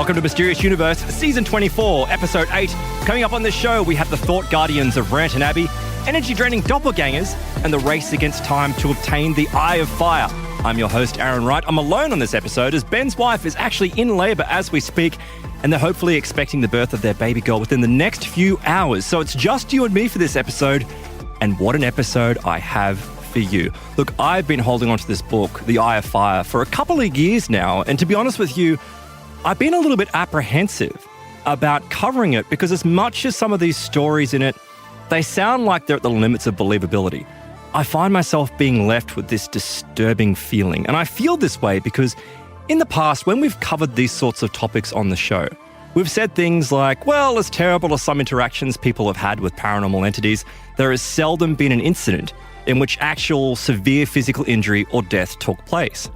Welcome to Mysterious Universe, Season 24, Episode 8. Coming up on this show, we have the Thought Guardians of Rant and Abbey, energy-draining doppelgangers, and the race against time to obtain the Eye of Fire. I'm your host, Aaron Wright. I'm alone on this episode as Ben's wife is actually in labour as we speak, and they're hopefully expecting the birth of their baby girl within the next few hours. So it's just you and me for this episode, and what an episode I have for you. Look, I've been holding on to this book, The Eye of Fire, for a couple of years now, and to be honest with you, I've been a little bit apprehensive about covering it because as much as some of these stories in it, they sound like they're at the limits of believability. I find myself being left with this disturbing feeling. And I feel this way because in the past, when we've covered these sorts of topics on the show, we've said things like, well, as terrible as some interactions people have had with paranormal entities, there has seldom been an incident in which actual severe physical injury or death took place.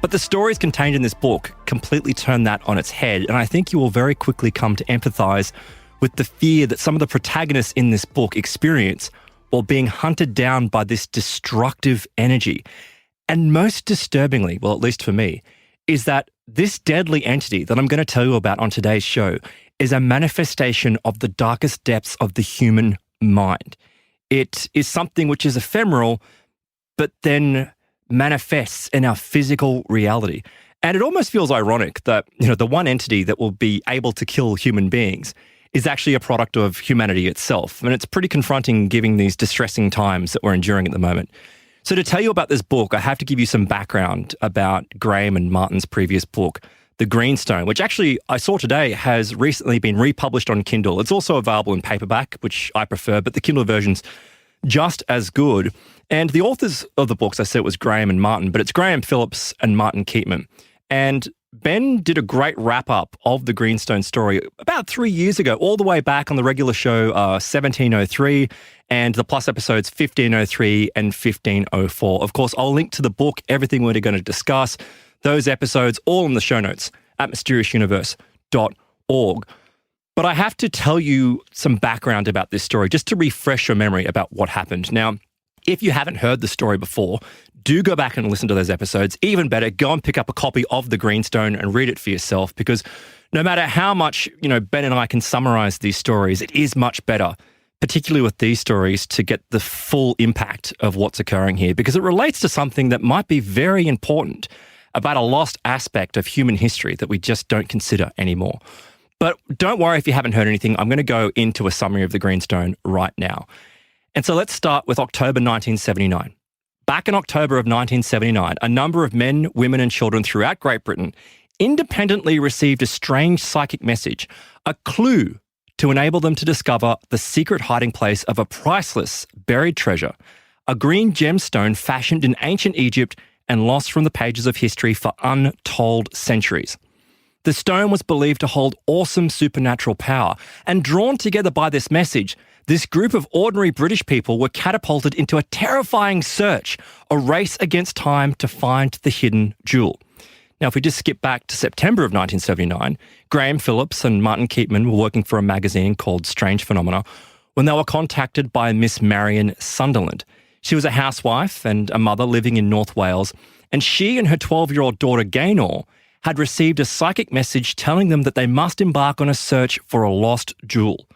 But the stories contained in this book completely turn that on its head, and I think you will very quickly come to empathise with the fear that some of the protagonists in this book experience while being hunted down by this destructive energy. And most disturbingly, well, at least for me, is that this deadly entity that I'm going to tell you about on today's show is a manifestation of the darkest depths of the human mind. It is something which is ephemeral, but then manifests in our physical reality. And it almost feels ironic that, the one entity that will be able to kill human beings is actually a product of humanity itself. And it's pretty confronting given these distressing times that we're enduring at the moment. So to tell you about this book, I have to give you some background about Graham and Martin's previous book, The Greenstone, which actually I saw today has recently been republished on Kindle. It's also available in paperback, which I prefer, but the Kindle version's just as good. And the authors of the books, I said it was Graham and Martin, but it's Graham Phillips and Martin Keatman. And Ben did a great wrap-up of the Greenstone story about 3 years ago, all the way back on the regular show 1703 and the plus episodes 1503 and 1504. Of course, I'll link to the book, everything we're going to discuss, those episodes, all in the show notes at mysteriousuniverse.org. But I have to tell you some background about this story, just to refresh your memory about what happened. Now, if you haven't heard the story before, do go back and listen to those episodes. Even better, go and pick up a copy of The Greenstone and read it for yourself, because no matter how much, Ben and I can summarize these stories, it is much better, particularly with these stories, to get the full impact of what's occurring here, because it relates to something that might be very important about a lost aspect of human history that we just don't consider anymore. But don't worry if you haven't heard anything. I'm going to go into a summary of The Greenstone right now. And so let's start with October 1979. Back in October of 1979, a number of men, women and children throughout Great Britain independently received a strange psychic message, a clue to enable them to discover the secret hiding place of a priceless buried treasure, a green gemstone fashioned in ancient Egypt and lost from the pages of history for untold centuries. The stone was believed to hold awesome supernatural power, and drawn together by this message, this group of ordinary British people were catapulted into a terrifying search, a race against time to find the hidden jewel. Now, if we just skip back to September of 1979, Graham Phillips and Martin Keatman were working for a magazine called Strange Phenomena when they were contacted by Miss Marion Sunderland. She was a housewife and a mother living in North Wales, and she and her 12-year-old daughter Gaynor had received a psychic message telling them that they must embark on a search for a lost jewel.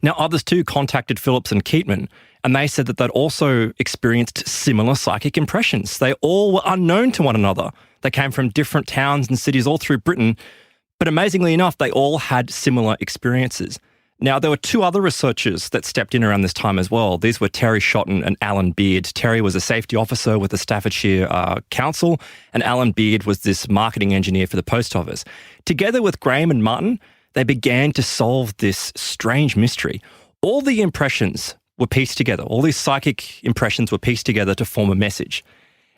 Now, others too contacted Phillips and Keatman, and they said that they'd also experienced similar psychic impressions. They all were unknown to one another. They came from different towns and cities all through Britain, but amazingly enough, they all had similar experiences. Now, there were two other researchers that stepped in around this time as well. These were Terry Shotton and Alan Beard. Terry was a safety officer with the Staffordshire Council, and Alan Beard was this marketing engineer for the post office. Together with Graham and Martin, they began to solve this strange mystery. All the impressions were pieced together. All these psychic impressions were pieced together to form a message.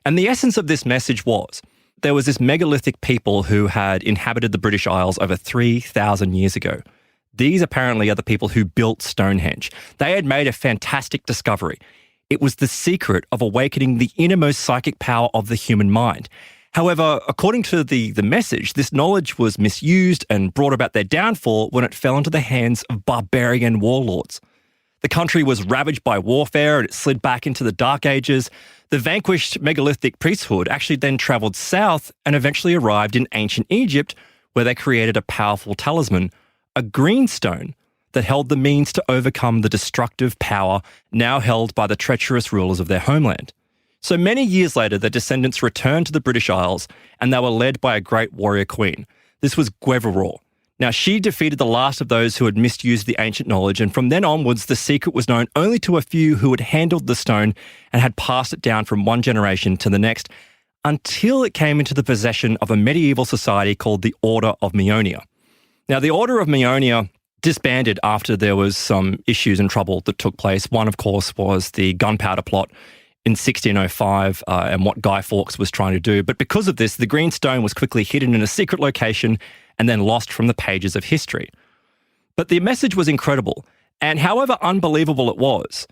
And the essence of this message was, there was this megalithic people who had inhabited the British Isles over 3,000 years ago. These apparently are the people who built Stonehenge. They had made a fantastic discovery. It was the secret of awakening the innermost psychic power of the human mind. However, according to the message, this knowledge was misused and brought about their downfall when it fell into the hands of barbarian warlords. The country was ravaged by warfare and it slid back into the Dark Ages. The vanquished megalithic priesthood actually then travelled south and eventually arrived in ancient Egypt, where they created a powerful talisman, a greenstone that held the means to overcome the destructive power now held by the treacherous rulers of their homeland. So many years later, their descendants returned to the British Isles, and they were led by a great warrior queen. This was Guevara. Now, she defeated the last of those who had misused the ancient knowledge, and from then onwards, the secret was known only to a few who had handled the stone and had passed it down from one generation to the next, until it came into the possession of a medieval society called the Order of Meonia. Now, the Order of Meonia disbanded after there was some issues and trouble that took place. One, of course, was the gunpowder plot in 1605 and what Guy Fawkes was trying to do. But because of this, the greenstone was quickly hidden in a secret location and then lost from the pages of history. But the message was incredible, and however unbelievable it was,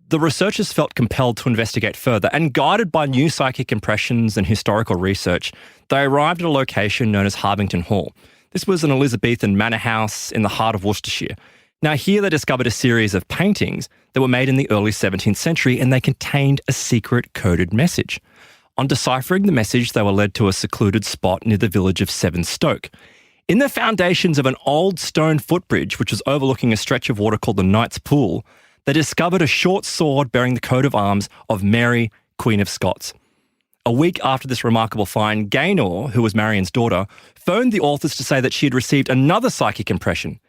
the researchers felt compelled to investigate further, and guided by new psychic impressions and historical research, they arrived at a location known as Harvington Hall. This was an Elizabethan manor house in the heart of Worcestershire. Now, here they discovered a series of paintings that were made in the early 17th century, and they contained a secret coded message. On deciphering the message, they were led to a secluded spot near the village of Sevenstoke. In the foundations of an old stone footbridge, which was overlooking a stretch of water called the Knight's Pool, they discovered a short sword bearing the coat of arms of Mary, Queen of Scots. A week after this remarkable find, Gaynor, who was Marion's daughter, phoned the authors to say that she had received another psychic impression.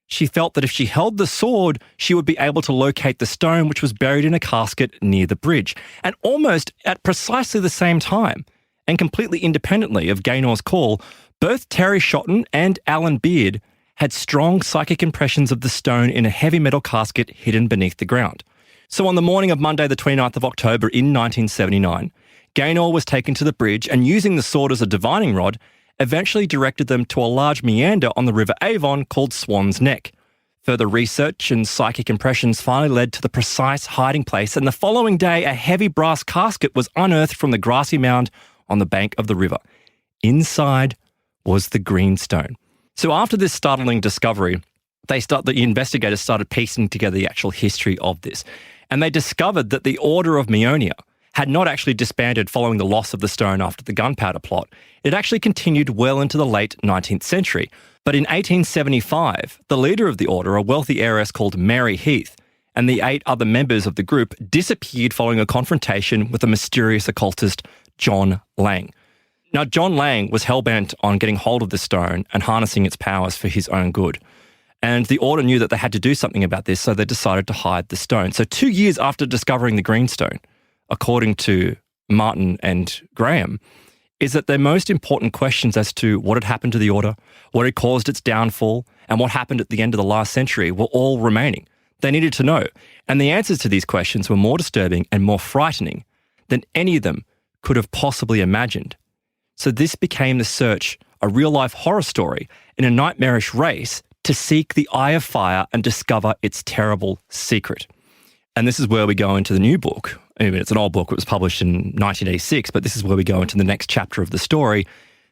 She felt that if she held the sword, she would be able to locate the stone which was buried in a casket near the bridge. And almost at precisely the same time, and completely independently of Gaynor's call, both Terry Shotton and Alan Beard had strong psychic impressions of the stone in a heavy metal casket hidden beneath the ground. So on the morning of Monday the 29th of October in 1979, Gaynor was taken to the bridge and, using the sword as a divining rod, eventually directed them to a large meander on the River Avon called Swan's Neck. Further research and psychic impressions finally led to the precise hiding place, and the following day a heavy brass casket was unearthed from the grassy mound on the bank of the river. Inside was the greenstone. So after this startling discovery, the investigators started piecing together the actual history of this, and they discovered that the Order of Meonia had not actually disbanded following the loss of the stone after the gunpowder plot. It actually continued well into the late 19th century. But in 1875, the leader of the order, a wealthy heiress called Mary Heath, and the 8 other members of the group disappeared following a confrontation with a mysterious occultist, John Lang. Now, John Lang was hell-bent on getting hold of the stone and harnessing its powers for his own good. And the order knew that they had to do something about this, so they decided to hide the stone. So 2 years after discovering the greenstone, according to Martin and Graham, is that their most important questions as to what had happened to the order, what had caused its downfall, and what happened at the end of the last century were all remaining. They needed to know. And the answers to these questions were more disturbing and more frightening than any of them could have possibly imagined. So this became the search, a real-life horror story in a nightmarish race to seek the Eye of Fire and discover its terrible secret. And this is where we go into the new book. I mean, it's an old book. It was published in 1986, but this is where we go into the next chapter of the story,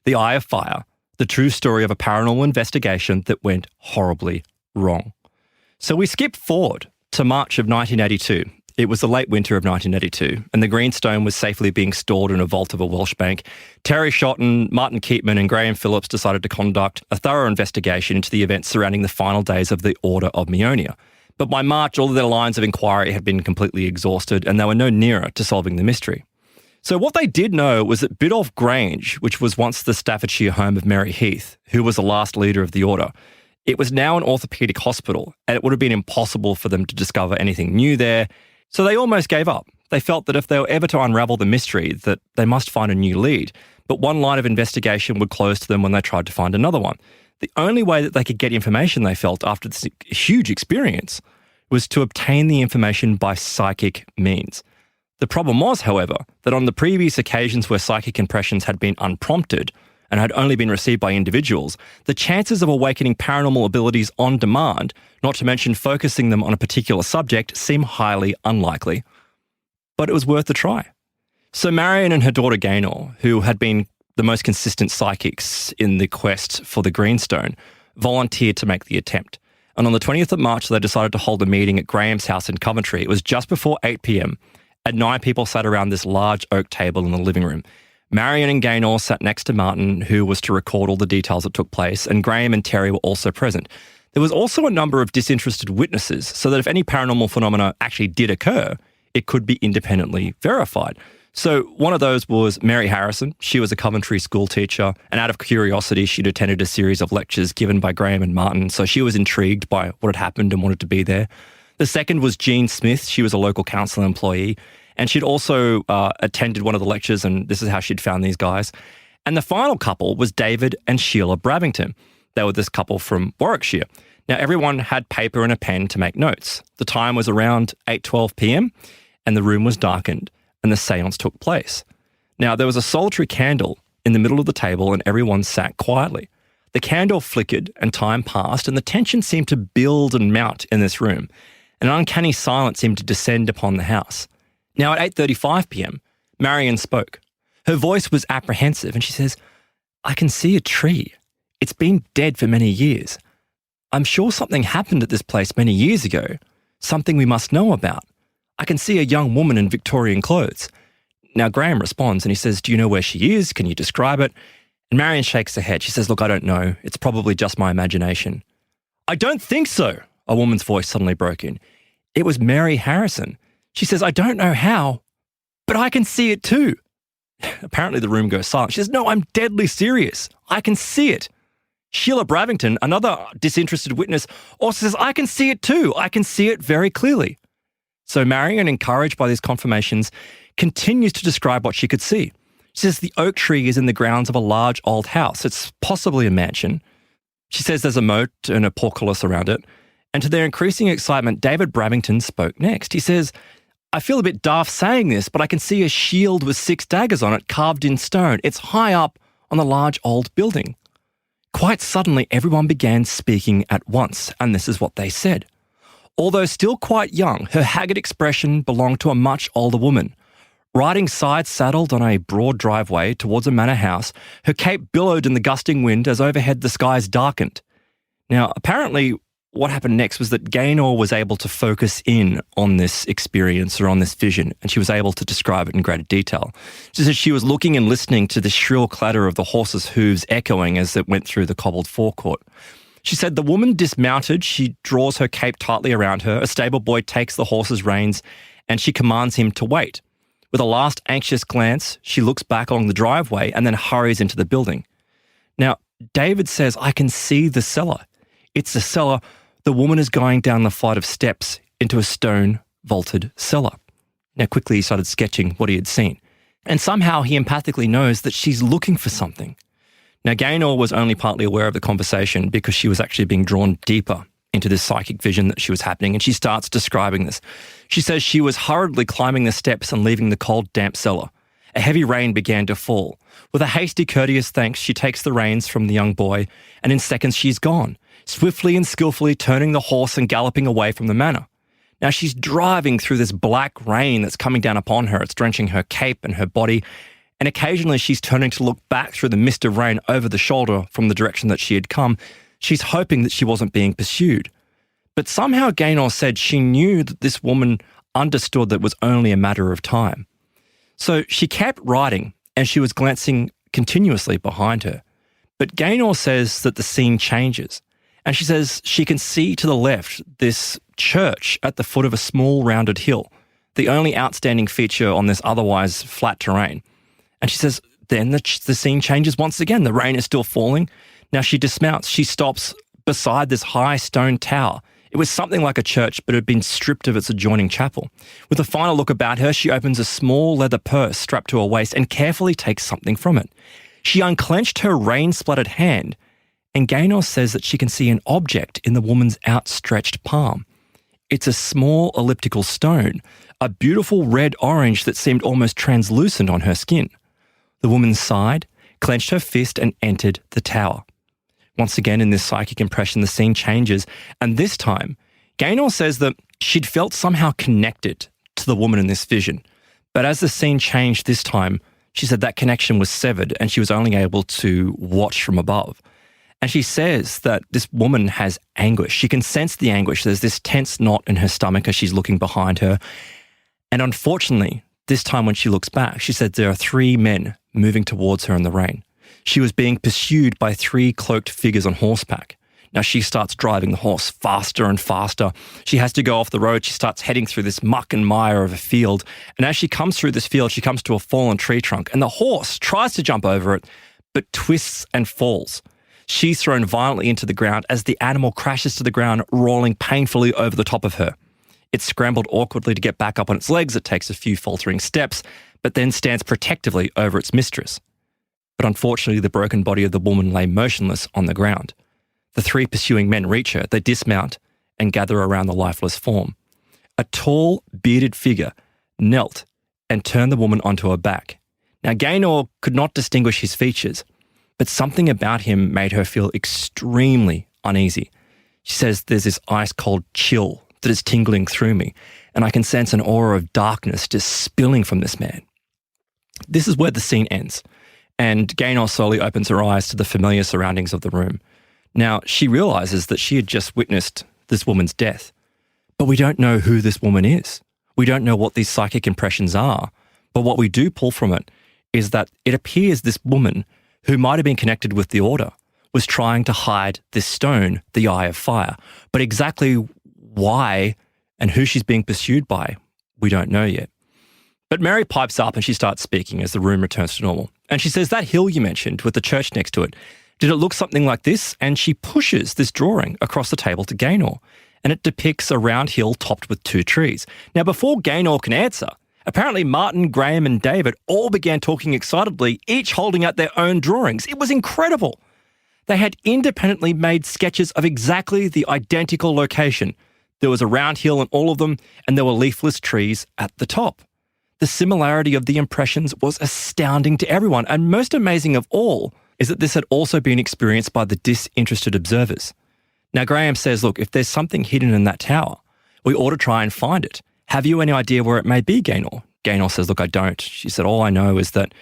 The Eye of Fire, the true story of a paranormal investigation that went horribly wrong. So we skip forward to March of 1982. It was the late winter of 1982, and the greenstone was safely being stored in a vault of a Welsh bank. Terry Shotton, Martin Keatman and Graham Phillips decided to conduct a thorough investigation into the events surrounding the final days of the Order of Meonia. But by March, all of their lines of inquiry had been completely exhausted, and they were no nearer to solving the mystery. So what they did know was that Biddulph Grange, which was once the Staffordshire home of Mary Heath, who was the last leader of the order, it was now an orthopaedic hospital, and it would have been impossible for them to discover anything new there. So they almost gave up. They felt that if they were ever to unravel the mystery, that they must find a new lead. But one line of investigation would close to them when they tried to find another one. The only way that they could get information, they felt, after this huge experience, was to obtain the information by psychic means. The problem was, however, that on the previous occasions where psychic impressions had been unprompted and had only been received by individuals, the chances of awakening paranormal abilities on demand, not to mention focusing them on a particular subject, seem highly unlikely. But it was worth a try. So Marion and her daughter Gaynor, who had been the most consistent psychics in the quest for the greenstone, volunteered to make the attempt. And on the 20th of March, they decided to hold a meeting at Graham's house in Coventry. It was just before 8 p.m, and 9 people sat around this large oak table in the living room. Marion and Gaynor sat next to Martin, who was to record all the details that took place, and Graham and Terry were also present. There was also a number of disinterested witnesses, so that if any paranormal phenomena actually did occur, it could be independently verified. So one of those was Mary Harrison. She was a Coventry school teacher, and out of curiosity, she'd attended a series of lectures given by Graham and Martin, so she was intrigued by what had happened and wanted to be there. The second was Jean Smith. She was a local council employee, and she'd also attended one of the lectures, and this is how she'd found these guys. And the final couple was David and Sheila Bravington. They were this couple from Warwickshire. Now, everyone had paper and a pen to make notes. The time was around 8:12 p.m, and the room was darkened, and the séance took place. Now, there was a solitary candle in the middle of the table, and everyone sat quietly. The candle flickered, and time passed, and the tension seemed to build and mount in this room. An uncanny silence seemed to descend upon the house. Now, at 8:35 p.m, Marion spoke. Her voice was apprehensive, and she says, "I can see a tree. It's been dead for many years. I'm sure something happened at this place many years ago, something we must know about. I can see a young woman in Victorian clothes." Now, Graham responds and he says, "Do you know where she is? Can you describe it?" And Marion shakes her head. She says, "Look, I don't know. It's probably just my imagination." "I don't think so," a woman's voice suddenly broke in. It was Mary Harrison. She says, "I don't know how, but I can see it too." Apparently the room goes silent. She says, "No, I'm deadly serious. I can see it." Sheila Bravington, another disinterested witness, also says, "I can see it too. I can see it very clearly." So Marion, encouraged by these confirmations, continues to describe what she could see. She says the oak tree is in the grounds of a large old house. It's possibly a mansion. She says there's a moat and a portcullis around it. And to their increasing excitement, David Bravington spoke next. He says, "I feel a bit daft saying this, but I can see a shield with 6 daggers on it carved in stone. It's high up on the large old building." Quite suddenly, everyone began speaking at once, and this is what they said. Although still quite young, her haggard expression belonged to a much older woman. Riding side-saddled on a broad driveway towards a manor house, her cape billowed in the gusting wind as overhead the skies darkened. Now, apparently, what happened next was that Gaynor was able to focus in on this experience or on this vision, and she was able to describe it in greater detail. She said she was looking and listening to the shrill clatter of the horses' hooves echoing as it went through the cobbled forecourt. She said the woman dismounted, she draws her cape tightly around her, a stable boy takes the horse's reins, and she commands him to wait. With a last anxious glance, she looks back along the driveway and then hurries into the building. Now, David says, "I can see the cellar. It's the cellar. The woman is going down the flight of steps into a stone vaulted cellar." Now, quickly he started sketching what he had seen. And somehow he empathically knows that she's looking for something. Now, Gaynor was only partly aware of the conversation because she was actually being drawn deeper into this psychic vision that she was happening, and she starts describing this. She says she was hurriedly climbing the steps and leaving the cold, damp cellar. A heavy rain began to fall. With a hasty, courteous thanks, she takes the reins from the young boy, and in seconds she's gone, swiftly and skillfully turning the horse and galloping away from the manor. Now she's driving through this black rain that's coming down upon her. It's drenching her cape and her body, and occasionally she's turning to look back through the mist of rain over the shoulder from the direction that she had come. She's hoping that she wasn't being pursued. But somehow Gaynor said she knew that this woman understood that it was only a matter of time. So she kept riding, and she was glancing continuously behind her. But Gaynor says that the scene changes, and she says she can see to the left this church at the foot of a small rounded hill, the only outstanding feature on this otherwise flat terrain. And she says then the scene changes once again. The rain is still falling. Now she dismounts. She stops beside this high stone tower. It was something like a church, but it had been stripped of its adjoining chapel. With a final look about her, she opens a small leather purse strapped to her waist and carefully takes something from it. She unclenched her rain-splattered hand, and Gaynor says that she can see an object in the woman's outstretched palm. It's a small elliptical stone, a beautiful red-orange that seemed almost translucent on her skin. The woman sighed, clenched her fist, and entered the tower. Once again, in this psychic impression, the scene changes, and this time, Gaynor says that she'd felt somehow connected to the woman in this vision. But as the scene changed this time, she said that connection was severed and she was only able to watch from above. And she says that this woman has anguish. She can sense the anguish. There's this tense knot in her stomach as she's looking behind her. And unfortunately, this time when she looks back, she said there are 3 men moving towards her in the rain. She was being pursued by 3 cloaked figures on horseback. Now she starts driving the horse faster and faster. She has to go off the road. She starts heading through this muck and mire of a field. And as she comes through this field, she comes to a fallen tree trunk. And the horse tries to jump over it, but twists and falls. She's thrown violently into the ground as the animal crashes to the ground, rolling painfully over the top of her. It's scrambled awkwardly to get back up on its legs. It takes a few faltering steps, but then stands protectively over its mistress. But unfortunately, the broken body of the woman lay motionless on the ground. The 3 pursuing men reach her. They dismount and gather around the lifeless form. A tall, bearded figure knelt and turned the woman onto her back. Now, Gaynor could not distinguish his features, but something about him made her feel extremely uneasy. She says, there's this ice-cold chill that is tingling through me, and I can sense an aura of darkness just spilling from this man. This is where the scene ends, and Gaynor slowly opens her eyes to the familiar surroundings of the room. Now, she realises that she had just witnessed this woman's death, but we don't know who this woman is. We don't know what these psychic impressions are, but what we do pull from it is that it appears this woman, who might have been connected with the Order, was trying to hide this stone, the Eye of Fire. But exactly why and who she's being pursued by, we don't know yet. But Mary pipes up and she starts speaking as the room returns to normal. And she says, that hill you mentioned with the church next to it, did it look something like this? And she pushes this drawing across the table to Gaynor, and it depicts a round hill topped with 2 trees. Now, before Gaynor can answer, apparently Martin, Graham and David all began talking excitedly, each holding out their own drawings. It was incredible. They had independently made sketches of exactly the identical location. There was a round hill in all of them, and there were leafless trees at the top. The similarity of the impressions was astounding to everyone, and most amazing of all is that this had also been experienced by the disinterested observers. Now, Graham says, look, if there's something hidden in that tower, we ought to try and find it. Have you any idea where it may be, Gaynor? Gaynor says, look, I don't. She said, all I know is that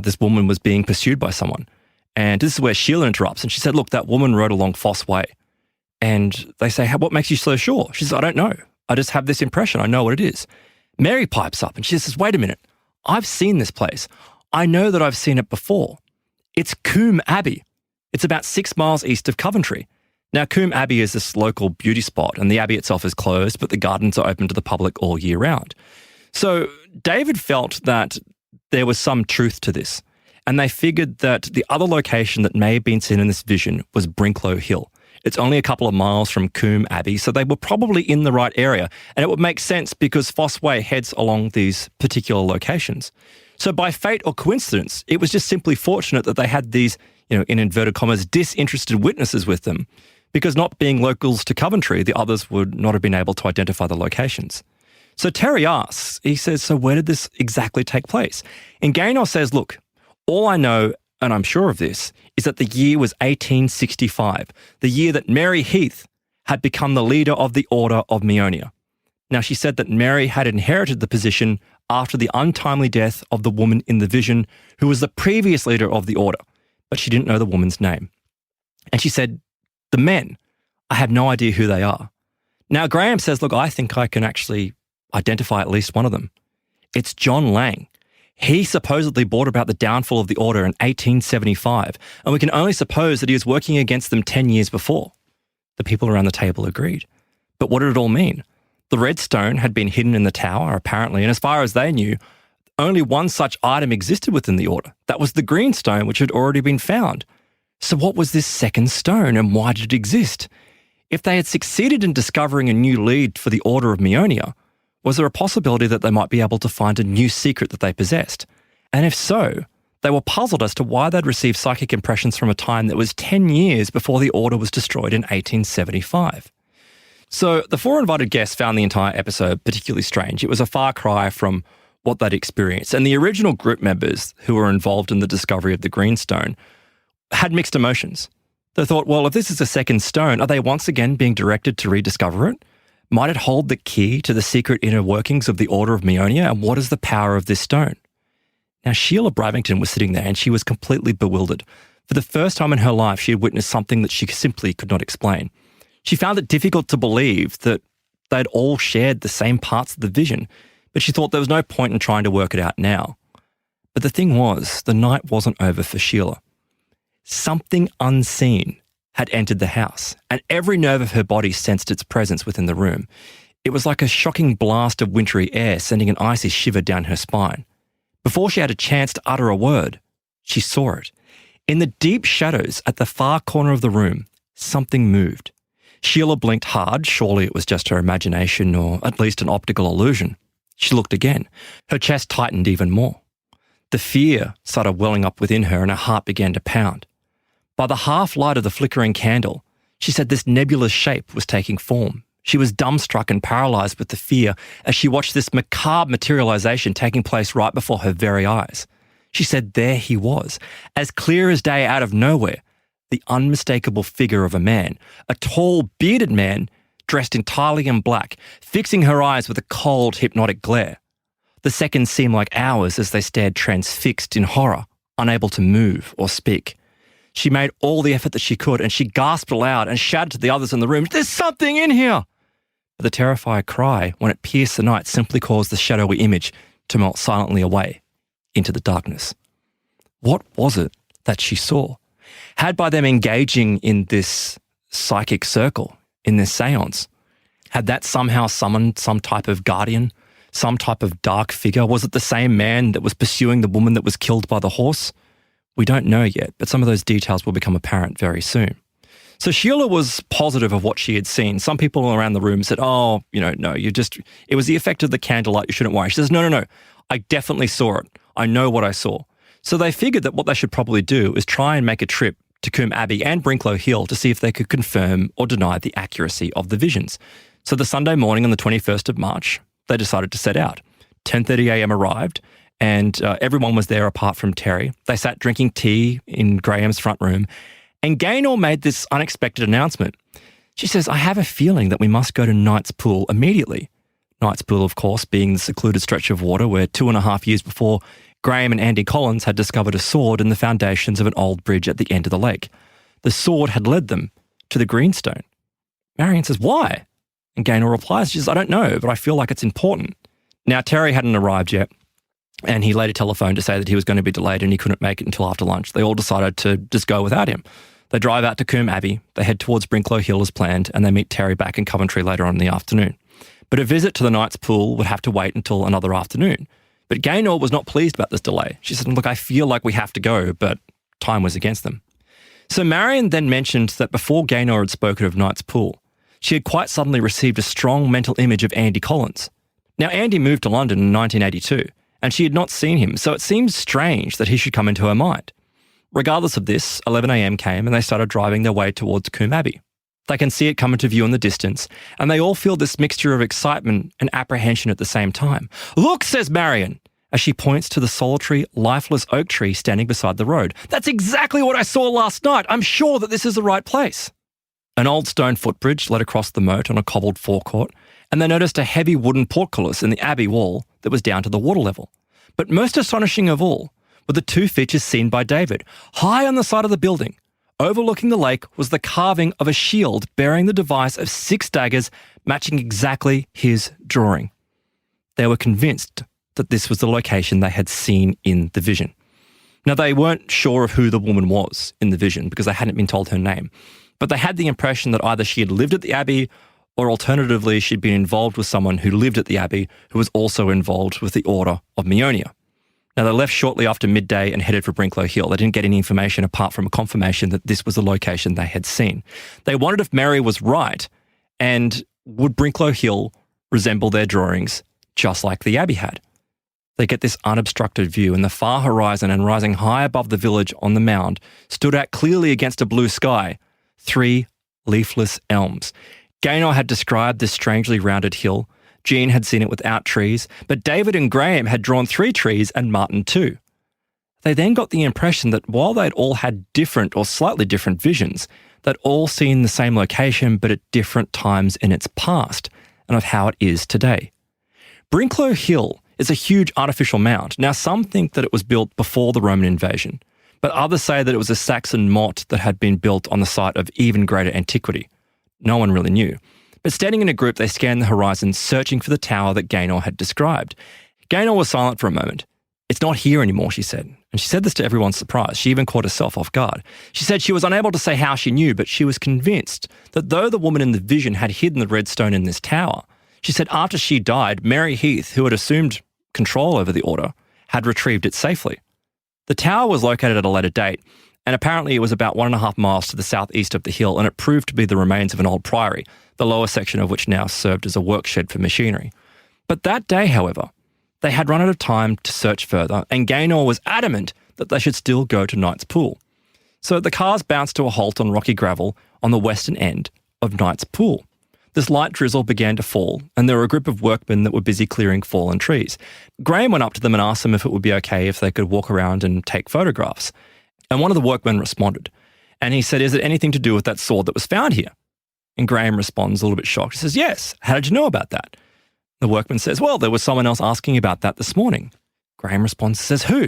this woman was being pursued by someone. And this is where Sheila interrupts. And she said, look, that woman rode along Foss Way. And they say, what makes you so sure? She says, I don't know. I just have this impression. I know what it is. Mary pipes up and she says, wait a minute. I've seen this place. I know that I've seen it before. It's Coombe Abbey. It's about 6 miles east of Coventry. Now, Coombe Abbey is this local beauty spot, and the abbey itself is closed, but the gardens are open to the public all year round. So David felt that there was some truth to this, and they figured that the other location that may have been seen in this vision was Brinklow Hill. It's only a couple of miles from Coombe Abbey, so they were probably in the right area, and it would make sense because Foss Way heads along these particular locations. So by fate or coincidence, it was just simply fortunate that they had these, in inverted commas, disinterested witnesses with them, because not being locals to Coventry, the others would not have been able to identify the locations. So Terry asks, he says, so where did this exactly take place? And Gaynor says, look, all I know, and I'm sure of this, is that the year was 1865, the year that Mary Heath had become the leader of the Order of Meonia. Now, she said that Mary had inherited the position after the untimely death of the woman in the vision who was the previous leader of the Order, but she didn't know the woman's name. And she said, the men, I have no idea who they are. Now, Graham says, look, I think I can actually identify at least one of them. It's John Lang. He supposedly brought about the downfall of the Order in 1875, and we can only suppose that he was working against them 10 years before. The people around the table agreed. But what did it all mean? The red stone had been hidden in the tower, apparently, and as far as they knew, only one such item existed within the Order. That was the green stone, which had already been found. So what was this second stone, and why did it exist? If they had succeeded in discovering a new lead for the Order of Meonia, was there a possibility that they might be able to find a new secret that they possessed? And if so, they were puzzled as to why they'd received psychic impressions from a time that was 10 years before the Order was destroyed in 1875. So the 4 invited guests found the entire episode particularly strange. It was a far cry from what they'd experienced. And the original group members who were involved in the discovery of the green stone had mixed emotions. They thought, well, if this is a second stone, are they once again being directed to rediscover it? Might it hold the key to the secret inner workings of the Order of Meonia? And what is the power of this stone? Now, Sheila Brivington was sitting there and she was completely bewildered. For the first time in her life, she had witnessed something that she simply could not explain. She found it difficult to believe that they'd all shared the same parts of the vision, but she thought there was no point in trying to work it out now. But the thing was, the night wasn't over for Sheila. Something unseen had entered the house, and every nerve of her body sensed its presence within the room. It was like a shocking blast of wintry air sending an icy shiver down her spine. Before she had a chance to utter a word, she saw it. In the deep shadows at the far corner of the room, something moved. Sheila blinked hard. Surely it was just her imagination, or at least an optical illusion. She looked again. Her chest tightened even more. The fear started welling up within her and her heart began to pound. By the half light of the flickering candle, she said this nebulous shape was taking form. She was dumbstruck and paralysed with the fear as she watched this macabre materialisation taking place right before her very eyes. She said there he was, as clear as day out of nowhere, the unmistakable figure of a man, a tall, bearded man dressed entirely in black, fixing her eyes with a cold, hypnotic glare. The seconds seemed like hours as they stared transfixed in horror, unable to move or speak. She made all the effort that she could and she gasped aloud and shouted to the others in the room, "There's something in here!" But the terrified cry, when it pierced the night, simply caused the shadowy image to melt silently away into the darkness. What was it that she saw? Had by them engaging in this psychic circle, in this seance, had that somehow summoned some type of guardian, some type of dark figure? Was it the same man that was pursuing the woman that was killed by the horse? We don't know yet, but some of those details will become apparent very soon. So Sheila was positive of what she had seen. Some people around the room said, no, it was the effect of the candlelight, you shouldn't worry. She says, no, I definitely saw it. I know what I saw. So they figured that what they should probably do is try and make a trip to Coombe Abbey and Brinklow Hill to see if they could confirm or deny the accuracy of the visions. So the Sunday morning on the 21st of March, they decided to set out. 10:30am arrived, and everyone was there apart from Terry. They sat drinking tea in Graham's front room, and Gaynor made this unexpected announcement. She says, "I have a feeling that we must go to Knight's Pool immediately." Knight's Pool, of course, being the secluded stretch of water where 2.5 years before, Graham and Andy Collins had discovered a sword in the foundations of an old bridge at the end of the lake. The sword had led them to the greenstone. Marion says, "Why?" And Gaynor replies, she says, "I don't know, but I feel like it's important." Now, Terry hadn't arrived yet, and he later telephoned to say that he was going to be delayed and he couldn't make it until after lunch. They all decided to just go without him. They drive out to Coombe Abbey, they head towards Brinklow Hill as planned, and they meet Terry back in Coventry later on in the afternoon. But a visit to the Knight's Pool would have to wait until another afternoon. But Gaynor was not pleased about this delay. She said, "Look, I feel like we have to go," but time was against them. So Marion then mentioned that before Gaynor had spoken of Knight's Pool, she had quite suddenly received a strong mental image of Andy Collins. Now, Andy moved to London in 1982, and she had not seen him, so it seems strange that he should come into her mind. Regardless of this, 11am came and they started driving their way towards Coombe Abbey. They can see it come into view in the distance, and they all feel this mixture of excitement and apprehension at the same time. "Look," says Marion, as she points to the solitary, lifeless oak tree standing beside the road. "That's exactly what I saw last night. I'm sure that this is the right place." An old stone footbridge led across the moat on a cobbled forecourt, and they noticed a heavy wooden portcullis in the abbey wall that was down to the water level. But most astonishing of all were the two features seen by David. High on the side of the building, overlooking the lake, was the carving of a shield bearing the device of 6 daggers, matching exactly his drawing. They were convinced that this was the location they had seen in the vision. Now, they weren't sure of who the woman was in the vision because they hadn't been told her name, but they had the impression that either she had lived at the abbey or alternatively she'd been involved with someone who lived at the abbey who was also involved with the Order of Meonia. Now, they left shortly after midday and headed for Brinklow Hill. They didn't get any information apart from a confirmation that this was the location they had seen. They wondered if Mary was right, and would Brinklow Hill resemble their drawings just like the abbey had? They get this unobstructed view, and the far horizon, and rising high above the village on the mound, stood out clearly against a blue sky, 3 leafless elms. Gaynor had described this strangely rounded hill. Jean had seen it without trees, but David and Graham had drawn 3 trees and Martin 2. They then got the impression that while they'd all had different or slightly different visions, they'd all seen the same location but at different times in its past and of how it is today. Brinklow Hill is a huge artificial mound. Now, some think that it was built before the Roman invasion, but others say that it was a Saxon motte that had been built on the site of even greater antiquity. No one really knew. But standing in a group, they scanned the horizon, searching for the tower that Gaynor had described. Gaynor was silent for a moment. It's not here anymore, she said. And she said this to everyone's surprise. She even caught herself off guard. She said she was unable to say how she knew, but she was convinced that though the woman in the vision had hidden the red stone in this tower, she said after she died, Mary Heath, who had assumed control over the order, had retrieved it safely. The tower was located at a later date, and apparently it was about 1.5 miles to the southeast of the hill, and it proved to be the remains of an old priory, the lower section of which now served as a work shed for machinery. But that day, however, they had run out of time to search further, and Gaynor was adamant that they should still go to Knight's Pool. So the cars bounced to a halt on rocky gravel on the western end of Knight's Pool. This light drizzle began to fall, and there were a group of workmen that were busy clearing fallen trees. Graham went up to them and asked them if it would be okay if they could walk around and take photographs. And one of the workmen responded, and he said, "Is it anything to do with that sword that was found here?" And Graham responds a little bit shocked. He says, "Yes. How did you know about that?" The workman says, "Well, there was someone else asking about that this morning." Graham responds, says, "Who?"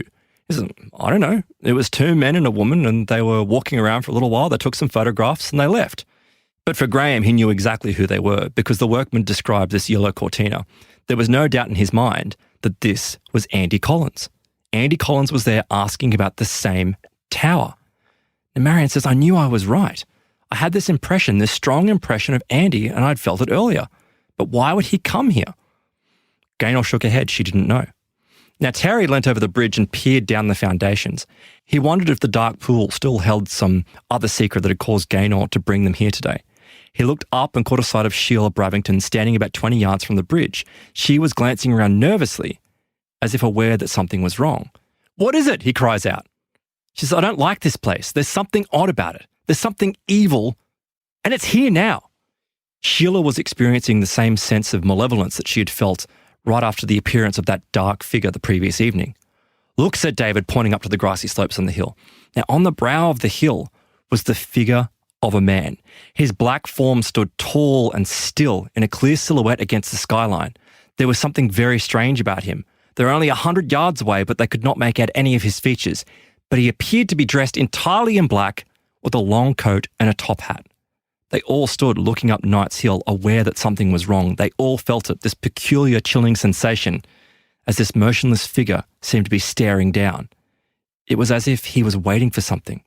He says, "I don't know. It was 2 men and a woman, and they were walking around for a little while. They took some photographs and they left." But for Graham, he knew exactly who they were because the workman described this yellow Cortina. There was no doubt in his mind that this was Andy Collins. Andy Collins was there asking about the same tower. And Marion says, "I knew I was right. I had this impression, this strong impression of Andy, and I'd felt it earlier. But why would he come here?" Gaynor shook her head. She didn't know. Now, Terry leant over the bridge and peered down the foundations. He wondered if the dark pool still held some other secret that had caused Gaynor to bring them here today. He looked up and caught a sight of Sheila Bravington standing about 20 yards from the bridge. She was glancing around nervously, as if aware that something was wrong. "What is it?" he cries out. She says, "I don't like this place. There's something odd about it. There's something evil, and it's here now." Sheila was experiencing the same sense of malevolence that she had felt right after the appearance of that dark figure the previous evening. "Look," said David, pointing up to the grassy slopes on the hill. Now, on the brow of the hill was the figure of a man. His black form stood tall and still in a clear silhouette against the skyline. There was something very strange about him. They were only 100 yards away, but they could not make out any of his features. But he appeared to be dressed entirely in black with a long coat and a top hat. They all stood looking up Knight's Hill, aware that something was wrong. They all felt it, this peculiar chilling sensation, as this motionless figure seemed to be staring down. It was as if he was waiting for something.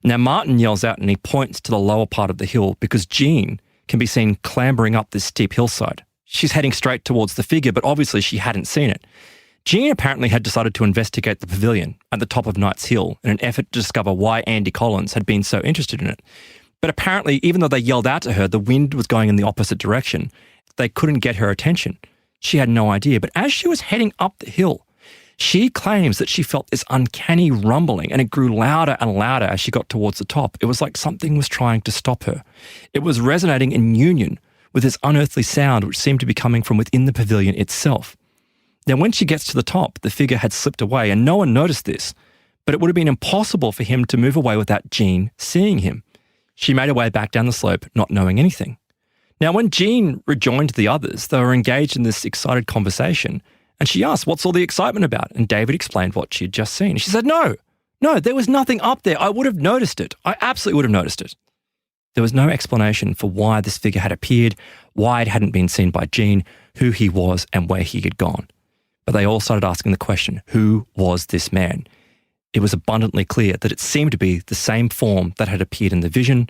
Now, Martin yells out and he points to the lower part of the hill because Jean can be seen clambering up this steep hillside. She's heading straight towards the figure, but obviously she hadn't seen it. Jean apparently had decided to investigate the pavilion at the top of Knight's Hill in an effort to discover why Andy Collins had been so interested in it. But apparently, even though they yelled out to her, the wind was going in the opposite direction. They couldn't get her attention. She had no idea. But as she was heading up the hill, she claims that she felt this uncanny rumbling, and it grew louder and louder as she got towards the top. It was like something was trying to stop her. It was resonating in union with this unearthly sound which seemed to be coming from within the pavilion itself. Now, when she gets to the top, the figure had slipped away, and no one noticed this, but it would have been impossible for him to move away without Jean seeing him. She made her way back down the slope, not knowing anything. Now, when Jean rejoined the others, they were engaged in this excited conversation, and she asked, "What's all the excitement about?" And David explained what she had just seen. She said, No, there was nothing up there. I would have noticed it. I absolutely would have noticed it. There was no explanation for why this figure had appeared, why it hadn't been seen by Jean, who he was, and where he had gone. But they all started asking the question, who was this man? It was abundantly clear that it seemed to be the same form that had appeared in the vision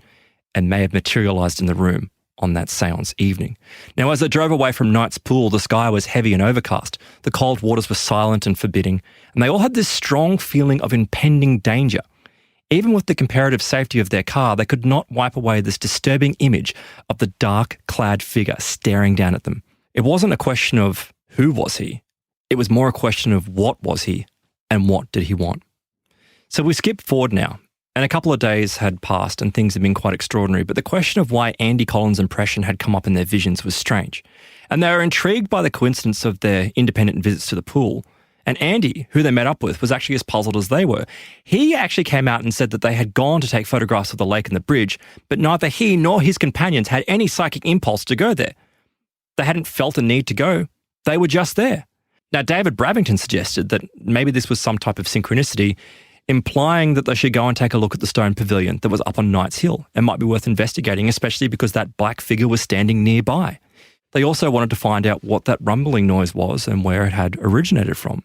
and may have materialised in the room on that seance evening. Now, as they drove away from Knight's Pool, the sky was heavy and overcast. The cold waters were silent and forbidding, and they all had this strong feeling of impending danger. Even with the comparative safety of their car, they could not wipe away this disturbing image of the dark-clad figure staring down at them. It wasn't a question of who was he. It was more a question of what was he and what did he want. So we skip forward now, and a couple of days had passed and things had been quite extraordinary, but the question of why Andy Collins' impression had come up in their visions was strange. And they were intrigued by the coincidence of their independent visits to the pool. And Andy, who they met up with, was actually as puzzled as they were. He actually came out and said that they had gone to take photographs of the lake and the bridge, but neither he nor his companions had any psychic impulse to go there. They hadn't felt a need to go. They were just there. Now, David Bravington suggested that maybe this was some type of synchronicity, implying that they should go and take a look at the stone pavilion that was up on Knight's Hill. It might be worth investigating, especially because that black figure was standing nearby. They also wanted to find out what that rumbling noise was and where it had originated from.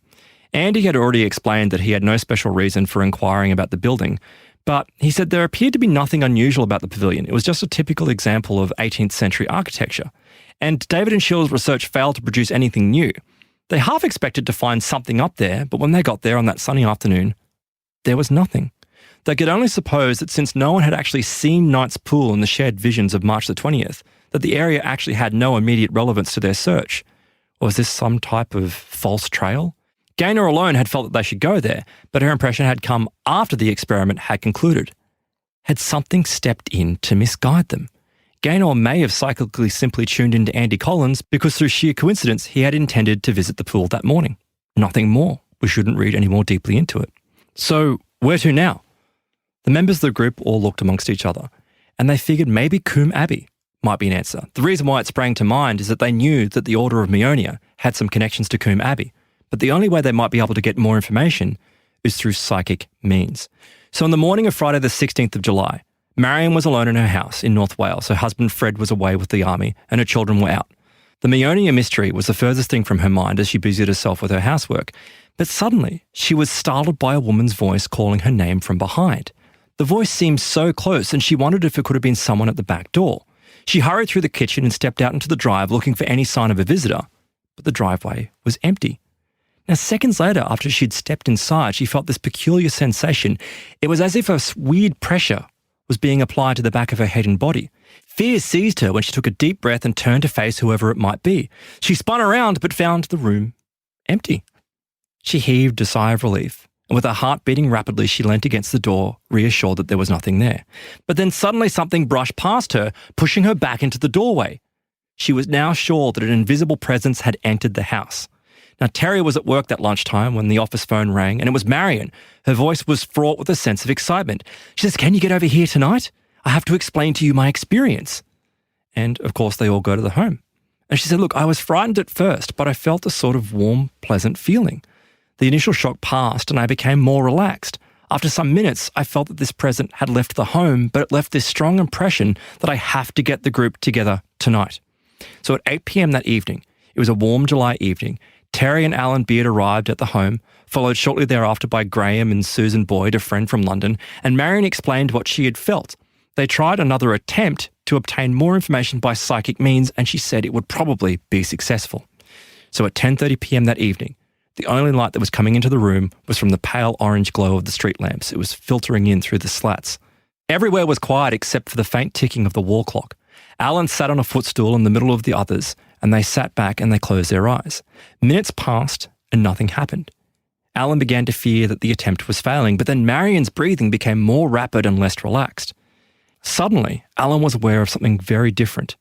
Andy had already explained that he had no special reason for inquiring about the building, but he said there appeared to be nothing unusual about the pavilion. It was just a typical example of 18th century architecture. And David and Shill's research failed to produce anything new. They half expected to find something up there, but when they got there on that sunny afternoon, there was nothing. They could only suppose that since no one had actually seen Knight's Pool in the shared visions of March the 20th, that the area actually had no immediate relevance to their search. Or was this some type of false trail? Gaynor alone had felt that they should go there, but her impression had come after the experiment had concluded. Had something stepped in to misguide them? Gaynor may have cyclically simply tuned into Andy Collins because through sheer coincidence he had intended to visit the pool that morning. Nothing more. We shouldn't read any more deeply into it. So, where to now? The members of the group all looked amongst each other, and they figured maybe Coombe Abbey might be an answer. The reason why it sprang to mind is that they knew that the Order of Meonia had some connections to Coombe Abbey, but the only way they might be able to get more information is through psychic means. So on the morning of Friday the 16th of July, Marion was alone in her house in North Wales. Her husband Fred was away with the army and her children were out. The Meonia mystery was the furthest thing from her mind as she busied herself with her housework. But suddenly, she was startled by a woman's voice calling her name from behind. The voice seemed so close and she wondered if it could have been someone at the back door. She hurried through the kitchen and stepped out into the drive looking for any sign of a visitor, but the driveway was empty. Now, seconds later, after she'd stepped inside, she felt this peculiar sensation. It was as if a weird pressure was being applied to the back of her head and body. Fear seized her when she took a deep breath and turned to face whoever it might be. She spun around but found the room empty. She heaved a sigh of relief, and with her heart beating rapidly, she leant against the door, reassured that there was nothing there. But then suddenly something brushed past her, pushing her back into the doorway. She was now sure that an invisible presence had entered the house. Now, Terry was at work that lunchtime when the office phone rang, and it was Marion. Her voice was fraught with a sense of excitement. She says, "Can you get over here tonight? I have to explain to you my experience." And, of course, they all go to the home. And she said, "Look, I was frightened at first, but I felt a sort of warm, pleasant feeling. The initial shock passed and I became more relaxed. After some minutes, I felt that this presence had left the home, but it left this strong impression that I have to get the group together tonight." So at 8 p.m. that evening, it was a warm July evening, Terry and Alan Beard arrived at the home, followed shortly thereafter by Graham and Susan Boyd, a friend from London, and Marion explained what she had felt. They tried another attempt to obtain more information by psychic means, and she said it would probably be successful. So at 10:30 p.m. that evening, the only light that was coming into the room was from the pale orange glow of the street lamps. It was filtering in through the slats. Everywhere was quiet except for the faint ticking of the wall clock. Alan sat on a footstool in the middle of the others, and they sat back and they closed their eyes. Minutes passed and nothing happened. Alan began to fear that the attempt was failing, but then Marion's breathing became more rapid and less relaxed. Suddenly, Alan was aware of something very different.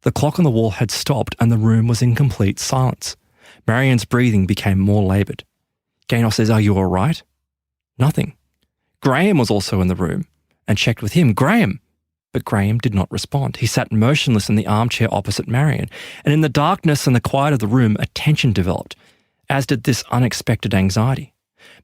The clock on the wall had stopped and the room was in complete silence. Marion's breathing became more laboured. Gaynor says, "Are you all right?" Nothing. Graham was also in the room and checked with him. "Graham!" But Graham did not respond. He sat motionless in the armchair opposite Marion, and in the darkness and the quiet of the room, a tension developed, as did this unexpected anxiety.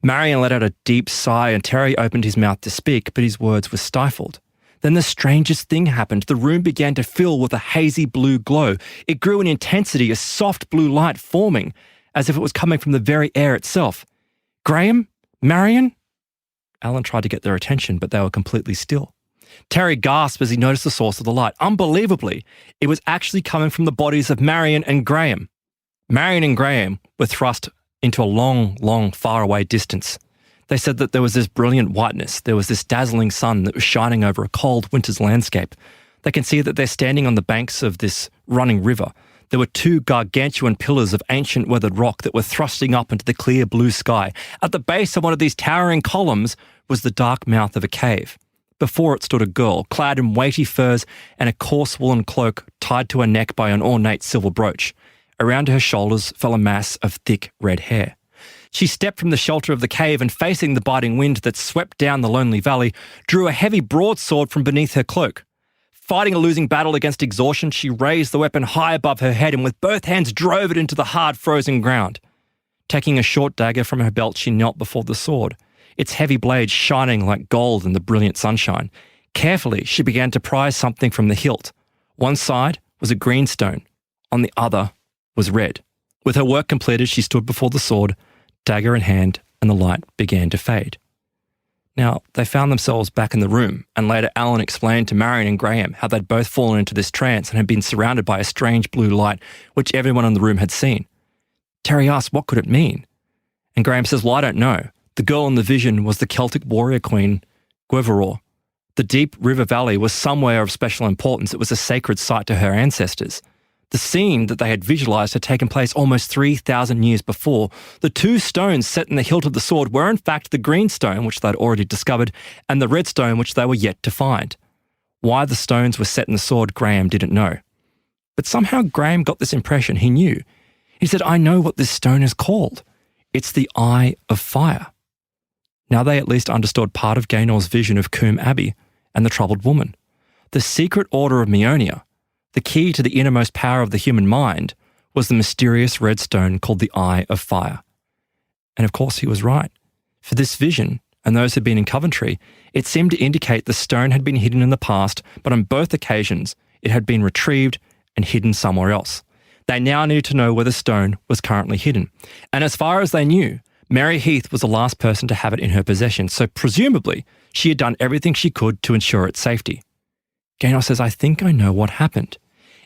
Marion let out a deep sigh and Terry opened his mouth to speak, but his words were stifled. Then the strangest thing happened. The room began to fill with a hazy blue glow. It grew in intensity, a soft blue light forming, as if it was coming from the very air itself. "Graham? Marion?" Alan tried to get their attention, but they were completely still. Terry gasped as he noticed the source of the light. Unbelievably, it was actually coming from the bodies of Marion and Graham. Marion and Graham were thrust into a long, long, faraway distance. They said that there was this brilliant whiteness. There was this dazzling sun that was shining over a cold winter's landscape. They can see that they're standing on the banks of this running river. There were two gargantuan pillars of ancient weathered rock that were thrusting up into the clear blue sky. At the base of one of these towering columns was the dark mouth of a cave. Before it stood a girl, clad in weighty furs and a coarse woolen cloak tied to her neck by an ornate silver brooch. Around her shoulders fell a mass of thick red hair. She stepped from the shelter of the cave and, facing the biting wind that swept down the lonely valley, drew a heavy broadsword from beneath her cloak. Fighting a losing battle against exhaustion, she raised the weapon high above her head and with both hands drove it into the hard frozen ground. Taking a short dagger from her belt, she knelt before the sword, its heavy blade shining like gold in the brilliant sunshine. Carefully, she began to prise something from the hilt. One side was a green stone, on the other was red. With her work completed, she stood before the sword, dagger in hand, and the light began to fade. Now, they found themselves back in the room, and later Alan explained to Marion and Graham how they'd both fallen into this trance and had been surrounded by a strange blue light, which everyone in the room had seen. Terry asked, what could it mean? And Graham says, well, I don't know. The girl in the vision was the Celtic warrior queen, Guevara. The deep river valley was somewhere of special importance. It was a sacred site to her ancestors. The scene that they had visualised had taken place almost 3,000 years before. The two stones set in the hilt of the sword were in fact the green stone, which they'd already discovered, and the red stone, which they were yet to find. Why the stones were set in the sword, Graham didn't know. But somehow Graham got this impression he knew. He said, I know what this stone is called. It's the Eye of Fire. Now they at least understood part of Gaynor's vision of Coombe Abbey and the troubled woman. The secret order of Meonia, the key to the innermost power of the human mind, was the mysterious red stone called the Eye of Fire. And of course he was right. For this vision, and those who had been in Coventry, it seemed to indicate the stone had been hidden in the past, but on both occasions it had been retrieved and hidden somewhere else. They now needed to know where the stone was currently hidden. And as far as they knew, Mary Heath was the last person to have it in her possession, so presumably she had done everything she could to ensure its safety. Gaynor says, I think I know what happened.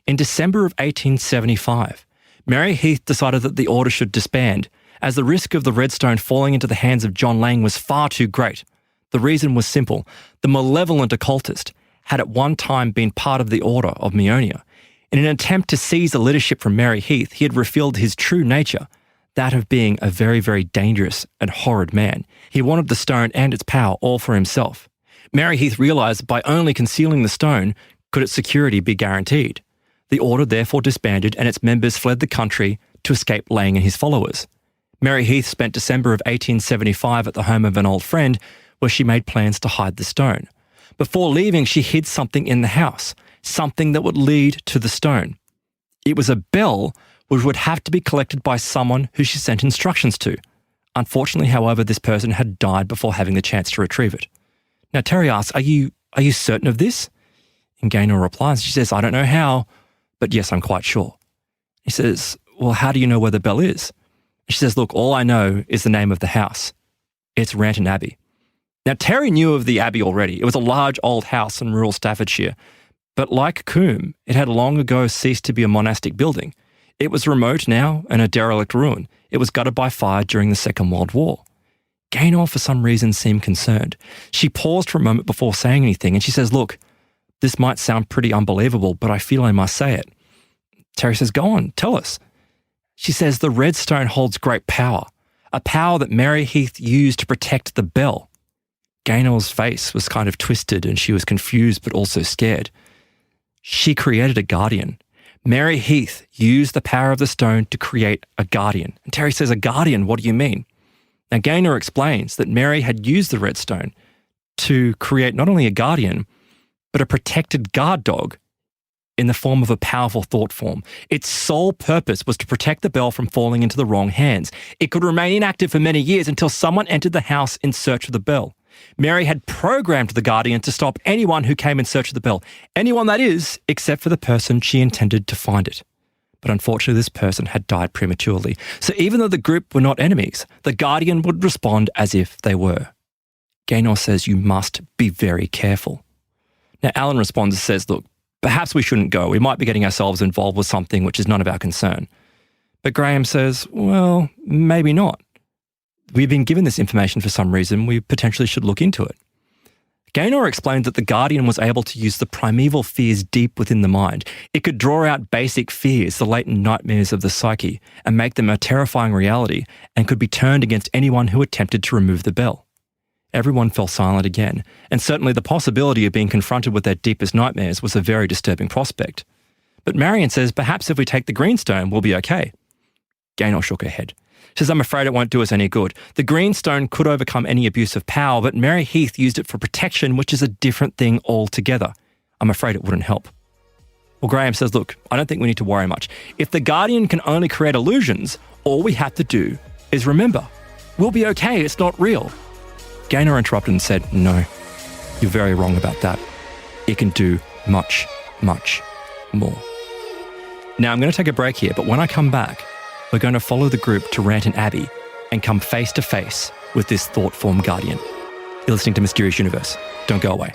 In December of 1875, Mary Heath decided that the order should disband, as the risk of the red stone falling into the hands of John Lang was far too great. The reason was simple. The malevolent occultist had at one time been part of the Order of Meonia. In an attempt to seize the leadership from Mary Heath, he had revealed his true nature, that of being a very, very dangerous and horrid man. He wanted the stone and its power all for himself. Mary Heath realised that by only concealing the stone could its security be guaranteed. The order therefore disbanded and its members fled the country to escape Lang and his followers. Mary Heath spent December of 1875 at the home of an old friend where she made plans to hide the stone. Before leaving, she hid something in the house, something that would lead to the stone. It was a bell which would have to be collected by someone who she sent instructions to. Unfortunately, however, this person had died before having the chance to retrieve it. Now, Terry asks, are you certain of this? And Gaynor replies, she says, I don't know how, but yes, I'm quite sure. He says, well, how do you know where the bell is? She says, look, all I know is the name of the house. It's Ranton Abbey. Now, Terry knew of the Abbey already. It was a large old house in rural Staffordshire. But like Coombe, it had long ago ceased to be a monastic building. It was remote now and a derelict ruin. It was gutted by fire during the Second World War. Gaynor, for some reason, seemed concerned. She paused for a moment before saying anything, and she says, look, this might sound pretty unbelievable, but I feel I must say it. Terry says, go on, tell us. She says, the red stone holds great power, a power that Mary Heath used to protect the bell. Gaynor's face was kind of twisted and she was confused but also scared. She created a guardian. Mary Heath used the power of the stone to create a guardian. And Terry says, a guardian, what do you mean? Now, Gaynor explains that Mary had used the red stone to create not only a guardian, but a protected guard dog in the form of a powerful thought form. Its sole purpose was to protect the bell from falling into the wrong hands. It could remain inactive for many years until someone entered the house in search of the bell. Mary had programmed the guardian to stop anyone who came in search of the bell. Anyone, that is, except for the person she intended to find it. But unfortunately, this person had died prematurely. So even though the group were not enemies, the guardian would respond as if they were. Gaynor says, you must be very careful. Now, Alan responds and says, look, perhaps we shouldn't go. We might be getting ourselves involved with something which is none of our concern. But Graham says, well, maybe not. We've been given this information for some reason. We potentially should look into it. Gaynor explained that the Guardian was able to use the primeval fears deep within the mind. It could draw out basic fears, the latent nightmares of the psyche, and make them a terrifying reality, and could be turned against anyone who attempted to remove the bell. Everyone fell silent again, and certainly the possibility of being confronted with their deepest nightmares was a very disturbing prospect. But Marion says perhaps if we take the greenstone, we'll be okay. Gaynor shook her head. She says, I'm afraid it won't do us any good. The greenstone could overcome any abuse of power, but Mary Heath used it for protection, which is a different thing altogether. I'm afraid it wouldn't help. Well, Graham says, look, I don't think we need to worry much. If the Guardian can only create illusions, all we have to do is remember. We'll be okay, it's not real. Gaynor interrupted and said, no, you're very wrong about that. It can do much, much more. Now, I'm going to take a break here, but when I come back, we're going to follow the group to Ranton Abbey and come face to face with this Thoughtform guardian. You're listening to Mysterious Universe. Don't go away.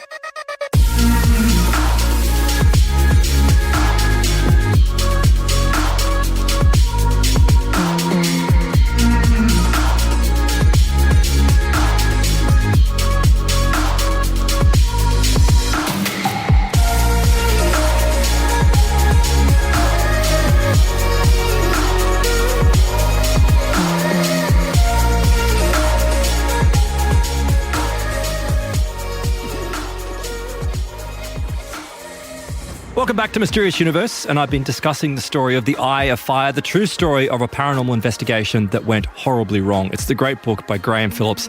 Welcome back to Mysterious Universe, and I've been discussing the story of the Eye of Fire, the true story of a paranormal investigation that went horribly wrong. It's the great book by Graham Phillips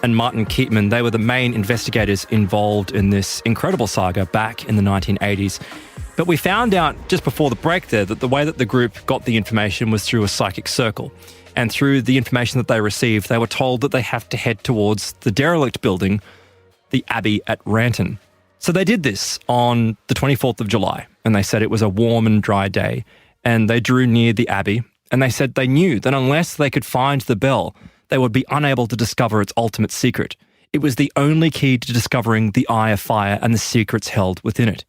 and Martin Keatman. They were the main investigators involved in this incredible saga back in the 1980s. But we found out just before the break there that the way that the group got the information was through a psychic circle. And through the information that they received, they were told that they have to head towards the derelict building, the Abbey at Ranton. So they did this on the 24th of July, and they said it was a warm and dry day, and they drew near the Abbey, and they said they knew that unless they could find the bell, they would be unable to discover its ultimate secret. It was the only key to discovering the Eye of Fire and the secrets held within it.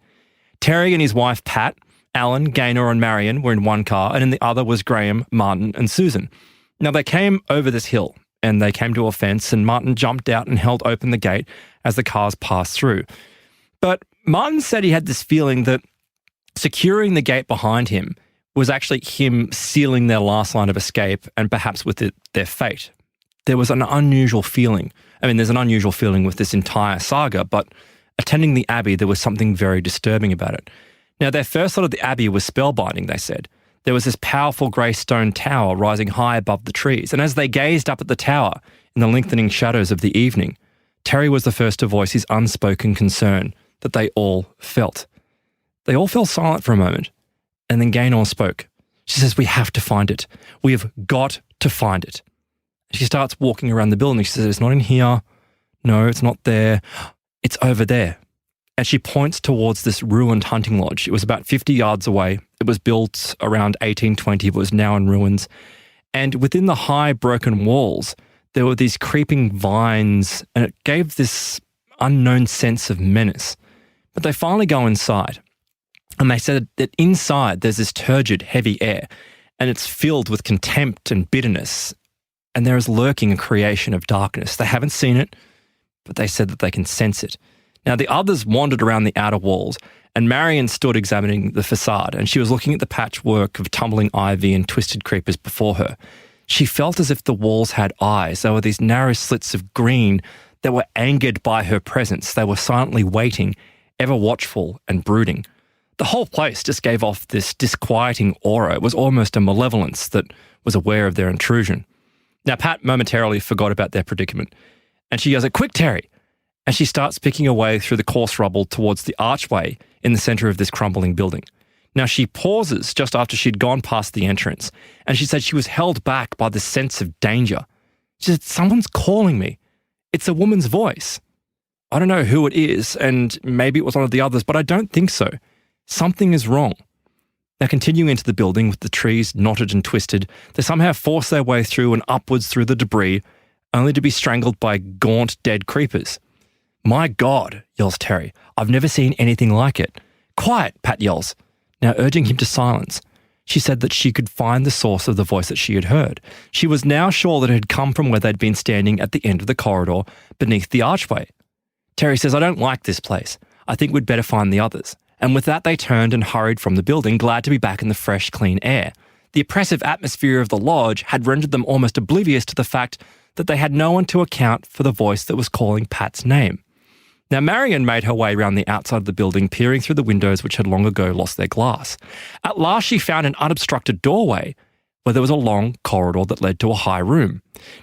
Terry and his wife Pat, Alan, Gaynor and Marion were in one car, and in the other was Graham, Martin and Susan. Now they came over this hill, and they came to a fence, and Martin jumped out and held open the gate as the cars passed through. But Martin said he had this feeling that securing the gate behind him was actually him sealing their last line of escape and perhaps with it, their fate. There was an unusual feeling. I mean, there's an unusual feeling with this entire saga, but attending the Abbey, there was something very disturbing about it. Now, their first thought of the Abbey was spellbinding, they said. There was this powerful grey stone tower rising high above the trees, and as they gazed up at the tower in the lengthening shadows of the evening, Terry was the first to voice his unspoken concern that they all felt. They all fell silent for a moment, and then Gaynor spoke. She says, "We have to find it. We have got to find it." She starts walking around the building. She says, "It's not in here. No, it's not there. It's over there." And she points towards this ruined hunting lodge. It was about 50 yards away. It was built around 1820. It was now in ruins. And within the high broken walls, there were these creeping vines, and it gave this unknown sense of menace. But they finally go inside, and they said that inside there's this turgid, heavy air, and it's filled with contempt and bitterness, and there is lurking a creation of darkness. They haven't seen it, but they said that they can sense it. Now, the others wandered around the outer walls, and Marion stood examining the facade, and she was looking at the patchwork of tumbling ivy and twisted creepers before her. She felt as if the walls had eyes. There were these narrow slits of green that were angered by her presence. They were silently waiting, ever watchful and brooding. The whole place just gave off this disquieting aura. It was almost a malevolence that was aware of their intrusion. Now, Pat momentarily forgot about their predicament, and she yells, "Quick, Terry!" And she starts picking her way through the coarse rubble towards the archway in the centre of this crumbling building. Now, she pauses just after she'd gone past the entrance, and she said she was held back by the sense of danger. She said, "Someone's calling me. It's a woman's voice. I don't know who it is, and maybe it was one of the others, but I don't think so. Something is wrong." Now, continuing into the building with the trees knotted and twisted, they somehow force their way through and upwards through the debris, only to be strangled by gaunt, dead creepers. "My God," yells Terry, "I've never seen anything like it." "Quiet," Pat yells, now urging him to silence. She said that she could find the source of the voice that she had heard. She was now sure that it had come from where they'd been standing at the end of the corridor beneath the archway. Terry says, "I don't like this place. I think we'd better find the others." And with that, they turned and hurried from the building, glad to be back in the fresh, clean air. The oppressive atmosphere of the lodge had rendered them almost oblivious to the fact that they had no one to account for the voice that was calling Pat's name. Now, Marion made her way around the outside of the building, peering through the windows which had long ago lost their glass. At last, she found an unobstructed doorway where there was a long corridor that led to a high room.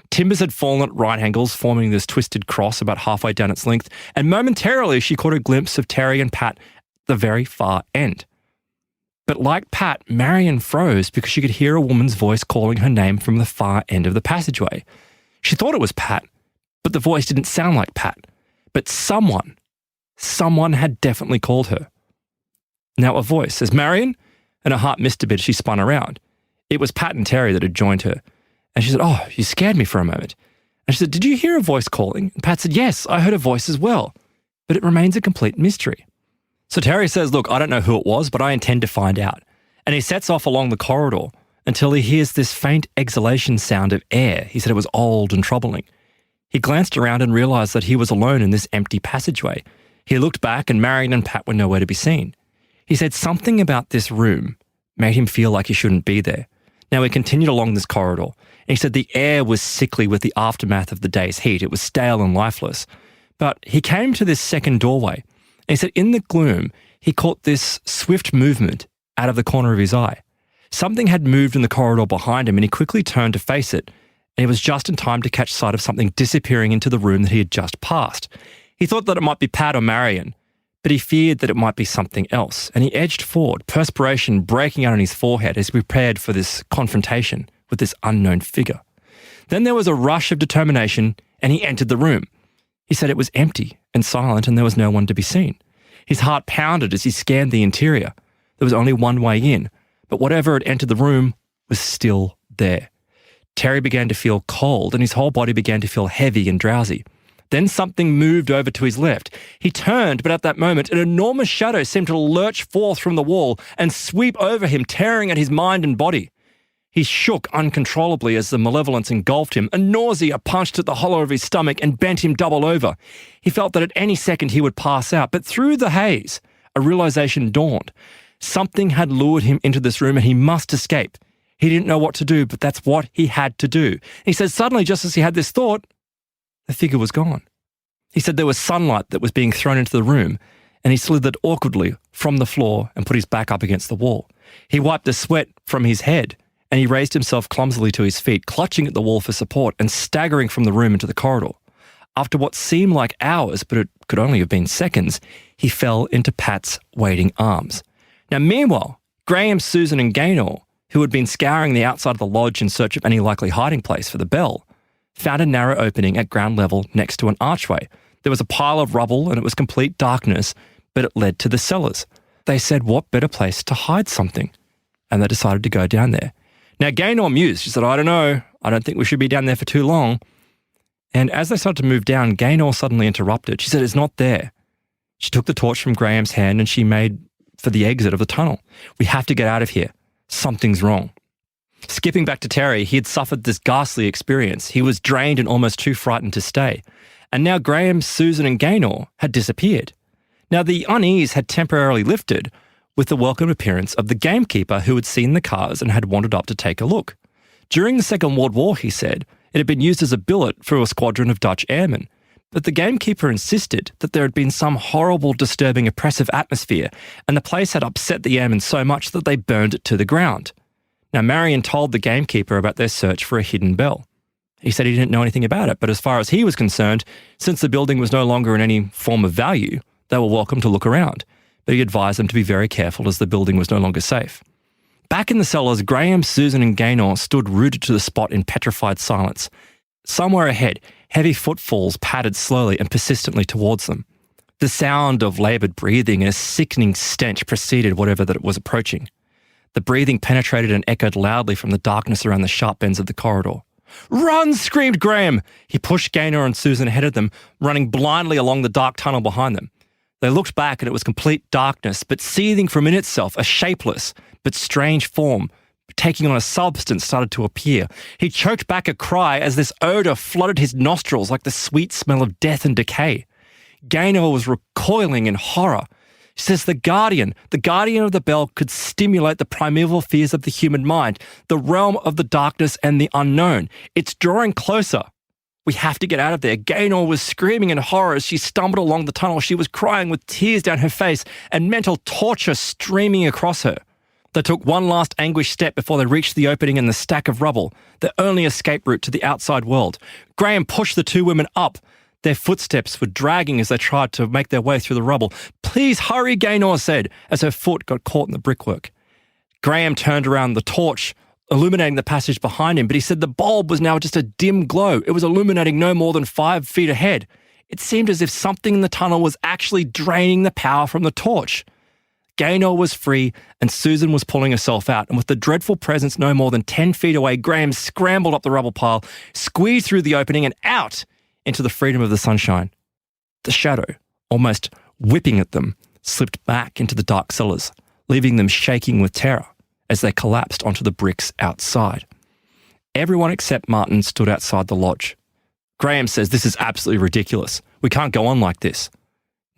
Timbers had fallen at right angles, forming this twisted cross about halfway down its length, and momentarily she caught a glimpse of Terry and Pat at the very far end. But like Pat, Marion froze because she could hear a woman's voice calling her name from the far end of the passageway. She thought it was Pat, but the voice didn't sound like Pat. But someone had definitely called her. Now a voice says, "Marion?" And her heart missed a bit as she spun around. It was Pat and Terry that had joined her. And she said, "Oh, you scared me for a moment." And she said, "Did you hear a voice calling?" And Pat said, "Yes, I heard a voice as well, but it remains a complete mystery." So Terry says, "Look, I don't know who it was, but I intend to find out." And he sets off along the corridor until he hears this faint exhalation sound of air. He said it was old and troubling. He glanced around and realised that he was alone in this empty passageway. He looked back and Marion and Pat were nowhere to be seen. He said something about this room made him feel like he shouldn't be there. Now, he continued along this corridor, and he said the air was sickly with the aftermath of the day's heat. It was stale and lifeless. But he came to this second doorway, and he said in the gloom, he caught this swift movement out of the corner of his eye. Something had moved in the corridor behind him, and he quickly turned to face it, and he was just in time to catch sight of something disappearing into the room that he had just passed. He thought that it might be Pat or Marion, but he feared that it might be something else, and he edged forward, perspiration breaking out on his forehead as he prepared for this confrontation with this unknown figure. Then there was a rush of determination, and he entered the room. He said it was empty and silent, and there was no one to be seen. His heart pounded as he scanned the interior. There was only one way in, but whatever had entered the room was still there. Terry began to feel cold, and his whole body began to feel heavy and drowsy. Then something moved over to his left. He turned, but at that moment, an enormous shadow seemed to lurch forth from the wall and sweep over him, tearing at his mind and body. He shook uncontrollably as the malevolence engulfed him. A nausea punched at the hollow of his stomach and bent him double over. He felt that at any second he would pass out, but through the haze, a realization dawned. Something had lured him into this room and he must escape. He didn't know what to do, but that's what he had to do. He said suddenly, just as he had this thought, the figure was gone. He said there was sunlight that was being thrown into the room, and he slithered awkwardly from the floor and put his back up against the wall. He wiped the sweat from his head, and he raised himself clumsily to his feet, clutching at the wall for support and staggering from the room into the corridor. After what seemed like hours, but it could only have been seconds, he fell into Pat's waiting arms. Now, meanwhile, Graham, Susan and Gaynor, who had been scouring the outside of the lodge in search of any likely hiding place for the bell, found a narrow opening at ground level next to an archway. There was a pile of rubble and it was complete darkness, but it led to the cellars. They said, what better place to hide something? And they decided to go down there. Now, Gaynor mused. She said, I don't know. I don't think we should be down there for too long. And as they started to move down, Gaynor suddenly interrupted. She said, it's not there. She took the torch from Graham's hand and she made for the exit of the tunnel. We have to get out of here. Something's wrong. Skipping back to Terry, he had suffered this ghastly experience. He was drained and almost too frightened to stay. And now Graham, Susan and Gaynor had disappeared. Now the unease had temporarily lifted with the welcome appearance of the gamekeeper who had seen the cars and had wandered up to take a look. During the Second World War, he said, it had been used as a billet for a squadron of Dutch airmen. But the gamekeeper insisted that there had been some horrible, disturbing, oppressive atmosphere, and the place had upset the airmen so much that they burned it to the ground. Now, Marion told the gamekeeper about their search for a hidden bell. He said he didn't know anything about it, but as far as he was concerned, since the building was no longer in any form of value, they were welcome to look around. But he advised them to be very careful as the building was no longer safe. Back in the cellars, Graham, Susan and Gaynor stood rooted to the spot in petrified silence. Somewhere ahead, heavy footfalls padded slowly and persistently towards them. The sound of laboured breathing and a sickening stench preceded whatever that it was approaching. The breathing penetrated and echoed loudly from the darkness around the sharp bends of the corridor. "Run!" screamed Graham. He pushed Gaynor and Susan ahead of them, running blindly along the dark tunnel behind them. They looked back and it was complete darkness, but seething from in itself, a shapeless but strange form, taking on a substance, started to appear. He choked back a cry as this odour flooded his nostrils like the sweet smell of death and decay. Gaynor was recoiling in horror. He says the guardian of the bell could stimulate the primeval fears of the human mind, the realm of the darkness and the unknown. It's drawing closer. We have to get out of there. Gaynor was screaming in horror as she stumbled along the tunnel. She was crying with tears down her face and mental torture streaming across her. They took one last anguished step before they reached the opening in the stack of rubble, their only escape route to the outside world. Graham pushed the two women up. Their footsteps were dragging as they tried to make their way through the rubble. "Please hurry," Gaynor said, as her foot got caught in the brickwork. Graham turned around the torch, illuminating the passage behind him, but he said the bulb was now just a dim glow. It was illuminating no more than 5 feet ahead. It seemed as if something in the tunnel was actually draining the power from the torch. Gaynor was free and Susan was pulling herself out. And with the dreadful presence no more than 10 feet away, Graham scrambled up the rubble pile, squeezed through the opening and out into the freedom of the sunshine. The shadow, almost whipping at them, slipped back into the dark cellars, leaving them shaking with terror as they collapsed onto the bricks outside. Everyone except Martin stood outside the lodge. Graham says, "This is absolutely ridiculous. We can't go on like this."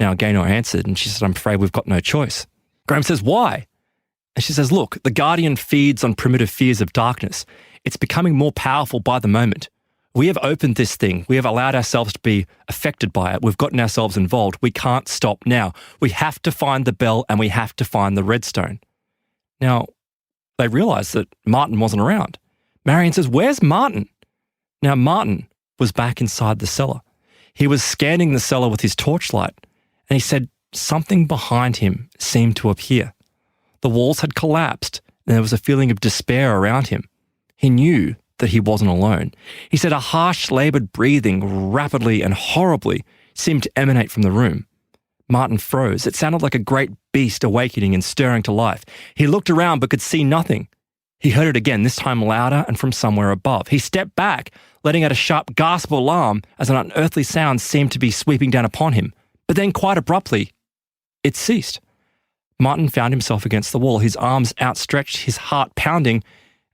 Now, Gaynor answered and she said, "I'm afraid we've got no choice." Graham says, "Why?" And she says, "Look, the Guardian feeds on primitive fears of darkness. It's becoming more powerful by the moment. We have opened this thing. We have allowed ourselves to be affected by it. We've gotten ourselves involved. We can't stop now. We have to find the bell and we have to find the redstone." Now, they realise that Martin wasn't around. Marion says, "Where's Martin?" Now, Martin was back inside the cellar. He was scanning the cellar with his torchlight, and he said something behind him seemed to appear. The walls had collapsed, and there was a feeling of despair around him. He knew that he wasn't alone. He said a harsh, laboured breathing, rapidly and horribly, seemed to emanate from the room. Martin froze. It sounded like a great beast awakening and stirring to life. He looked around but could see nothing. He heard it again, this time louder and from somewhere above. He stepped back, letting out a sharp gasp of alarm as an unearthly sound seemed to be sweeping down upon him. But then quite abruptly, it ceased. Martin found himself against the wall, his arms outstretched, his heart pounding,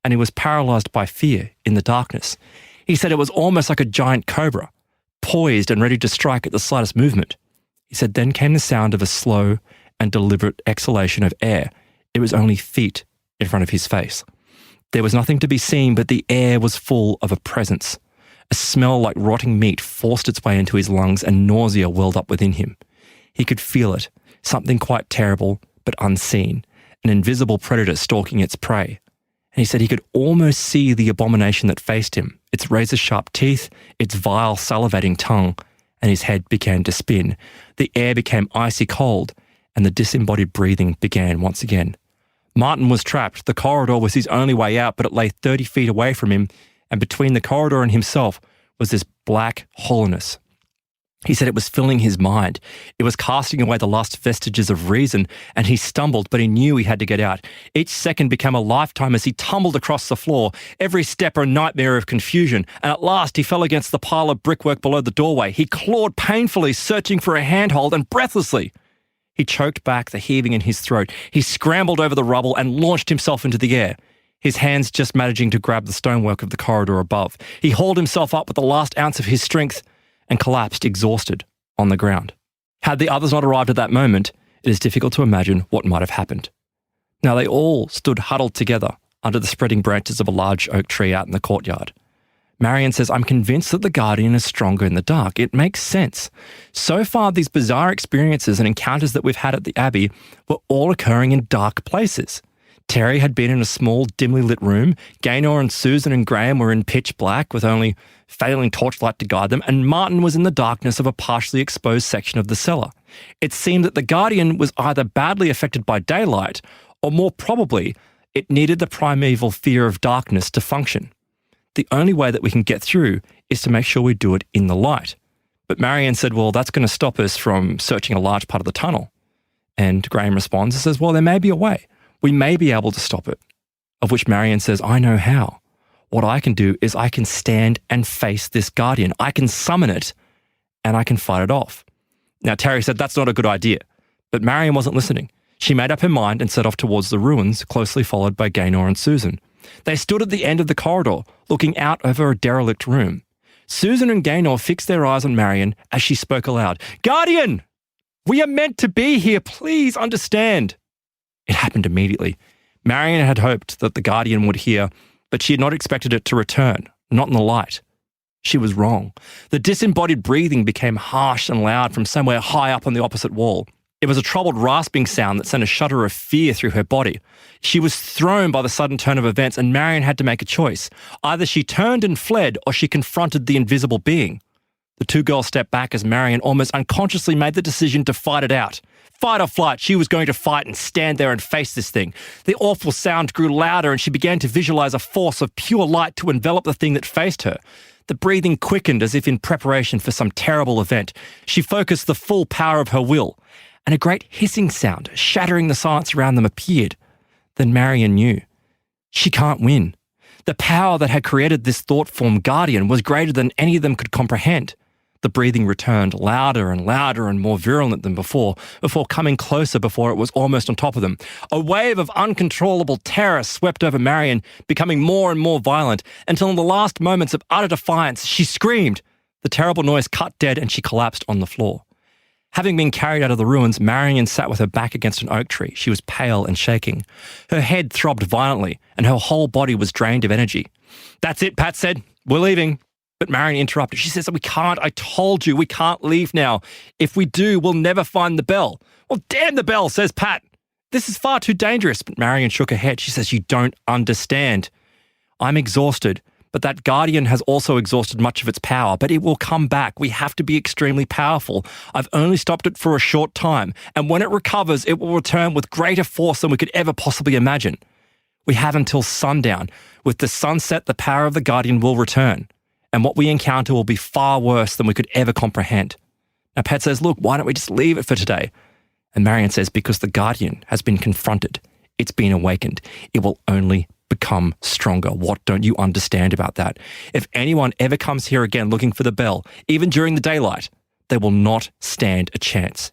and he was paralysed by fear in the darkness. He said it was almost like a giant cobra, poised and ready to strike at the slightest movement. He said then came the sound of a slow and deliberate exhalation of air. It was only feet in front of his face. There was nothing to be seen, but the air was full of a presence. A smell like rotting meat forced its way into his lungs and nausea welled up within him. He could feel it, something quite terrible but unseen, an invisible predator stalking its prey. And he said he could almost see the abomination that faced him, its razor-sharp teeth, its vile, salivating tongue, and his head began to spin. The air became icy cold, and the disembodied breathing began once again. Martin was trapped. The corridor was his only way out, but it lay 30 feet away from him, and between the corridor and himself was this black hollowness. He said it was filling his mind. It was casting away the last vestiges of reason, and he stumbled, but he knew he had to get out. Each second became a lifetime as he tumbled across the floor, every step a nightmare of confusion, and at last he fell against the pile of brickwork below the doorway. He clawed painfully, searching for a handhold, and breathlessly, he choked back the heaving in his throat. He scrambled over the rubble and launched himself into the air, his hands just managing to grab the stonework of the corridor above. He hauled himself up with the last ounce of his strength and collapsed exhausted on the ground. Had the others not arrived at that moment, it is difficult to imagine what might have happened. Now they all stood huddled together under the spreading branches of a large oak tree out in the courtyard. Marion says, "I'm convinced that the Guardian is stronger in the dark. It makes sense. So far, these bizarre experiences and encounters that we've had at the Abbey were all occurring in dark places. Terry had been in a small, dimly lit room. Gaynor and Susan and Graham were in pitch black with only failing torchlight to guide them, and Martin was in the darkness of a partially exposed section of the cellar. It seemed that the Guardian was either badly affected by daylight, or more probably, it needed the primeval fear of darkness to function. The only way that we can get through is to make sure we do it in the light." But Marianne said, "Well, that's going to stop us from searching a large part of the tunnel." And Graham responds and says, "Well, there may be a way. We may be able to stop it." Of which Marianne says, "I know how. What I can do is I can stand and face this Guardian. I can summon it and I can fight it off." Now, Terry said that's not a good idea, but Marianne wasn't listening. She made up her mind and set off towards the ruins, closely followed by Gaynor and Susan. They stood at the end of the corridor, looking out over a derelict room. Susan and Gaynor fixed their eyes on Marion as she spoke aloud. "Guardian! We are meant to be here. Please understand." It happened immediately. Marion had hoped that the Guardian would hear, but she had not expected it to return, not in the light. She was wrong. The disembodied breathing became harsh and loud from somewhere high up on the opposite wall. It was a troubled, rasping sound that sent a shudder of fear through her body. She was thrown by the sudden turn of events, and Marion had to make a choice. Either she turned and fled, or she confronted the invisible being. The two girls stepped back as Marion almost unconsciously made the decision to fight it out. Fight or flight, she was going to fight and stand there and face this thing. The awful sound grew louder, and she began to visualize a force of pure light to envelop the thing that faced her. The breathing quickened as if in preparation for some terrible event. She focused the full power of her will. and a great hissing sound, shattering the silence around them, appeared. Then Marion knew. She can't win. The power that had created this thought-form guardian was greater than any of them could comprehend. The breathing returned, louder and louder and more virulent than before coming closer before it was almost on top of them. A wave of uncontrollable terror swept over Marion, becoming more and more violent, until in the last moments of utter defiance, she screamed. The terrible noise cut dead and she collapsed on the floor. Having been carried out of the ruins, Marion sat with her back against an oak tree. She was pale and shaking. Her head throbbed violently, and her whole body was drained of energy. "That's it," Pat said. "We're leaving." But Marion interrupted. She says, "We can't. I told you, we can't leave now. If we do, we'll never find the bell." "Well, damn the bell," says Pat. "This is far too dangerous." But Marion shook her head. She says, "You don't understand. I'm exhausted. But that guardian has also exhausted much of its power, but it will come back. We have to be extremely powerful. I've only stopped it for a short time, and when it recovers, it will return with greater force than we could ever possibly imagine. We have until sundown. With the sunset, the power of the guardian will return, and what we encounter will be far worse than we could ever comprehend." Now, Pat says, "Look, why don't we just leave it for today?" And Marion says, "Because the guardian has been confronted. It's been awakened. It will only become stronger. What don't you understand about that? If anyone ever comes here again looking for the bell, even during the daylight, they will not stand a chance.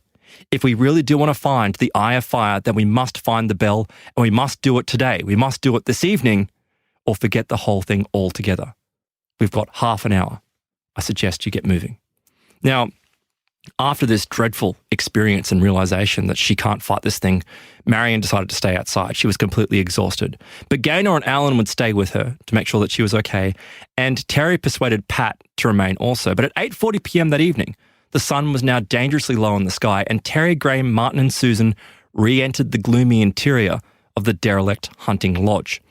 If we really do want to find the Eye of Fire, then we must find the bell, and we must do it today. We must do it this evening, or forget the whole thing altogether. We've got half an hour. I suggest you get moving." Now, after this dreadful experience and realization that she can't fight this thing, Marion decided to stay outside. She was completely exhausted. But Gaynor and Alan would stay with her to make sure that she was okay, and Terry persuaded Pat to remain also. But at 8:40 p.m. that evening, the sun was now dangerously low in the sky, and Terry, Graham, Martin and Susan re-entered the gloomy interior of the derelict hunting lodge.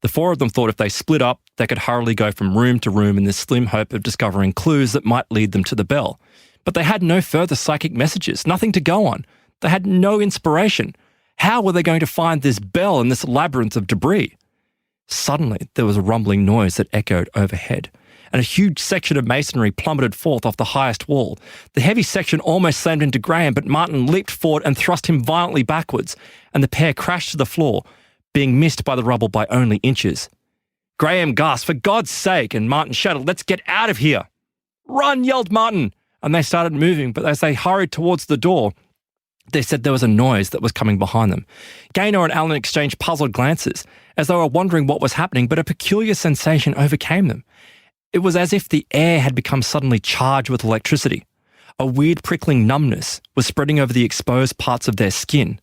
The four of them thought if they split up, they could hurriedly go from room to room in this slim hope of discovering clues that might lead them to the bell. But they had no further psychic messages, nothing to go on. They had no inspiration. How were they going to find this bell in this labyrinth of debris? Suddenly, there was a rumbling noise that echoed overhead, and a huge section of masonry plummeted forth off the highest wall. The heavy section almost slammed into Graham, but Martin leaped forward and thrust him violently backwards, and the pair crashed to the floor, being missed by the rubble by only inches. Graham gasped, "For God's sake," and Martin shouted, "Let's get out of here." "Run," yelled Martin. And they started moving, but as they hurried towards the door, they said there was a noise that was coming behind them. Gaynor and Alan exchanged puzzled glances, as they were wondering what was happening, but a peculiar sensation overcame them. It was as if the air had become suddenly charged with electricity. A weird prickling numbness was spreading over the exposed parts of their skin.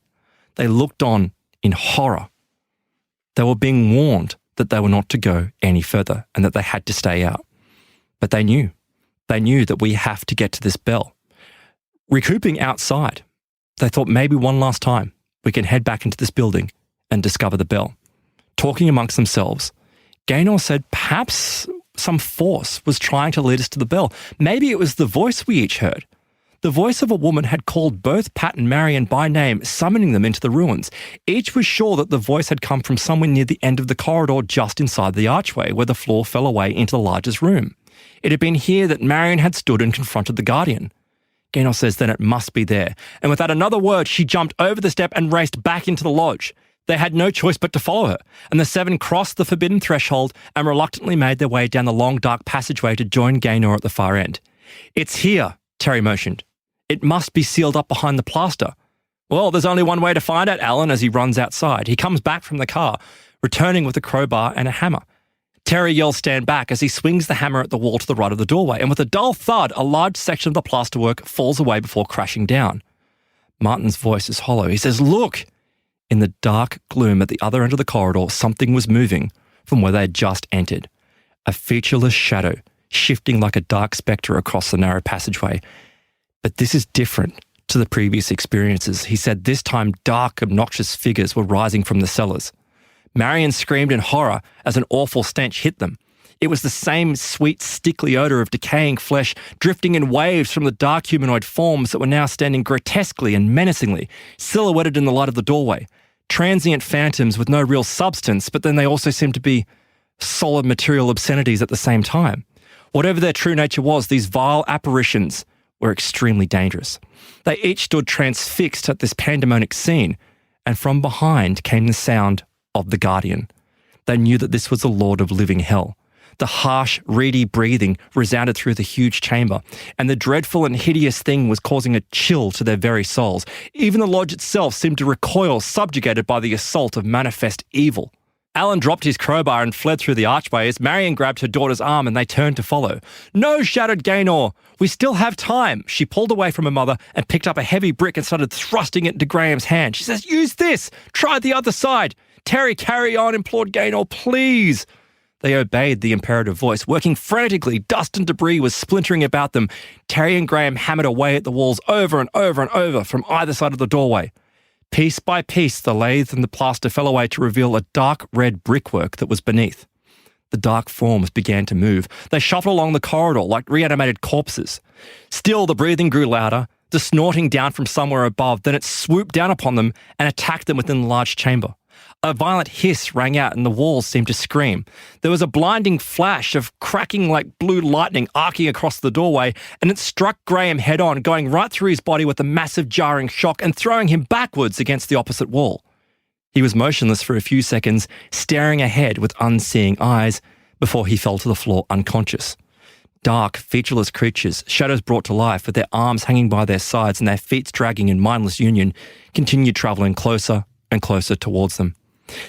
They looked on in horror. They were being warned that they were not to go any further and that they had to stay out. But they knew. They knew that we have to get to this bell. Recouping outside, they thought maybe one last time we can head back into this building and discover the bell. Talking amongst themselves, Gaynor said perhaps some force was trying to lead us to the bell. Maybe it was the voice we each heard. The voice of a woman had called both Pat and Marion by name, summoning them into the ruins. Each was sure that the voice had come from somewhere near the end of the corridor just inside the archway where the floor fell away into the largest room. It had been here that Marion had stood and confronted the guardian. Gaynor says then it must be there. And without another word, she jumped over the step and raced back into the lodge. They had no choice but to follow her, and the seven crossed the forbidden threshold and reluctantly made their way down the long, dark passageway to join Gaynor at the far end. "It's here," Terry motioned. "It must be sealed up behind the plaster." "Well, there's only one way to find out," Alan, as he runs outside. He comes back from the car, returning with a crowbar and a hammer. Terry yells stand back as he swings the hammer at the wall to the right of the doorway, and with a dull thud, a large section of the plasterwork falls away before crashing down. Martin's voice is hollow. He says, "Look!" In the dark gloom at the other end of the corridor, something was moving from where they had just entered. A featureless shadow, shifting like a dark spectre across the narrow passageway. But this is different to the previous experiences. He said this time dark, obnoxious figures were rising from the cellars. Marion screamed in horror as an awful stench hit them. It was the same sweet, stickly odour of decaying flesh drifting in waves from the dark humanoid forms that were now standing grotesquely and menacingly, silhouetted in the light of the doorway. Transient phantoms with no real substance, but then they also seemed to be solid material obscenities at the same time. Whatever their true nature was, these vile apparitions were extremely dangerous. They each stood transfixed at this pandemonic scene, and from behind came the sound of the Guardian. They knew that this was the Lord of living hell. The harsh, reedy breathing resounded through the huge chamber, and the dreadful and hideous thing was causing a chill to their very souls. Even the lodge itself seemed to recoil, subjugated by the assault of manifest evil. Alan dropped his crowbar and fled through the archway as Marion grabbed her daughter's arm and they turned to follow. "No," shouted Gaynor. "We still have time." She pulled away from her mother and picked up a heavy brick and started thrusting it into Graham's hand. She says, "Use this. Try the other side." "Terry, carry on," implored Gaynor. "Please." They obeyed the imperative voice. Working frantically, dust and debris was splintering about them. Terry and Graham hammered away at the walls over and over and over from either side of the doorway. Piece by piece, the lathe and the plaster fell away to reveal a dark red brickwork that was beneath. The dark forms began to move. They shuffled along the corridor like reanimated corpses. Still, the breathing grew louder, the snorting down from somewhere above. Then it swooped down upon them and attacked them within the large chamber. A violent hiss rang out and the walls seemed to scream. There was a blinding flash of cracking like blue lightning arcing across the doorway, and it struck Graham head-on, going right through his body with a massive jarring shock and throwing him backwards against the opposite wall. He was motionless for a few seconds, staring ahead with unseeing eyes, before he fell to the floor unconscious. Dark, featureless creatures, shadows brought to life with their arms hanging by their sides and their feet dragging in mindless union, continued travelling closer and closer towards them.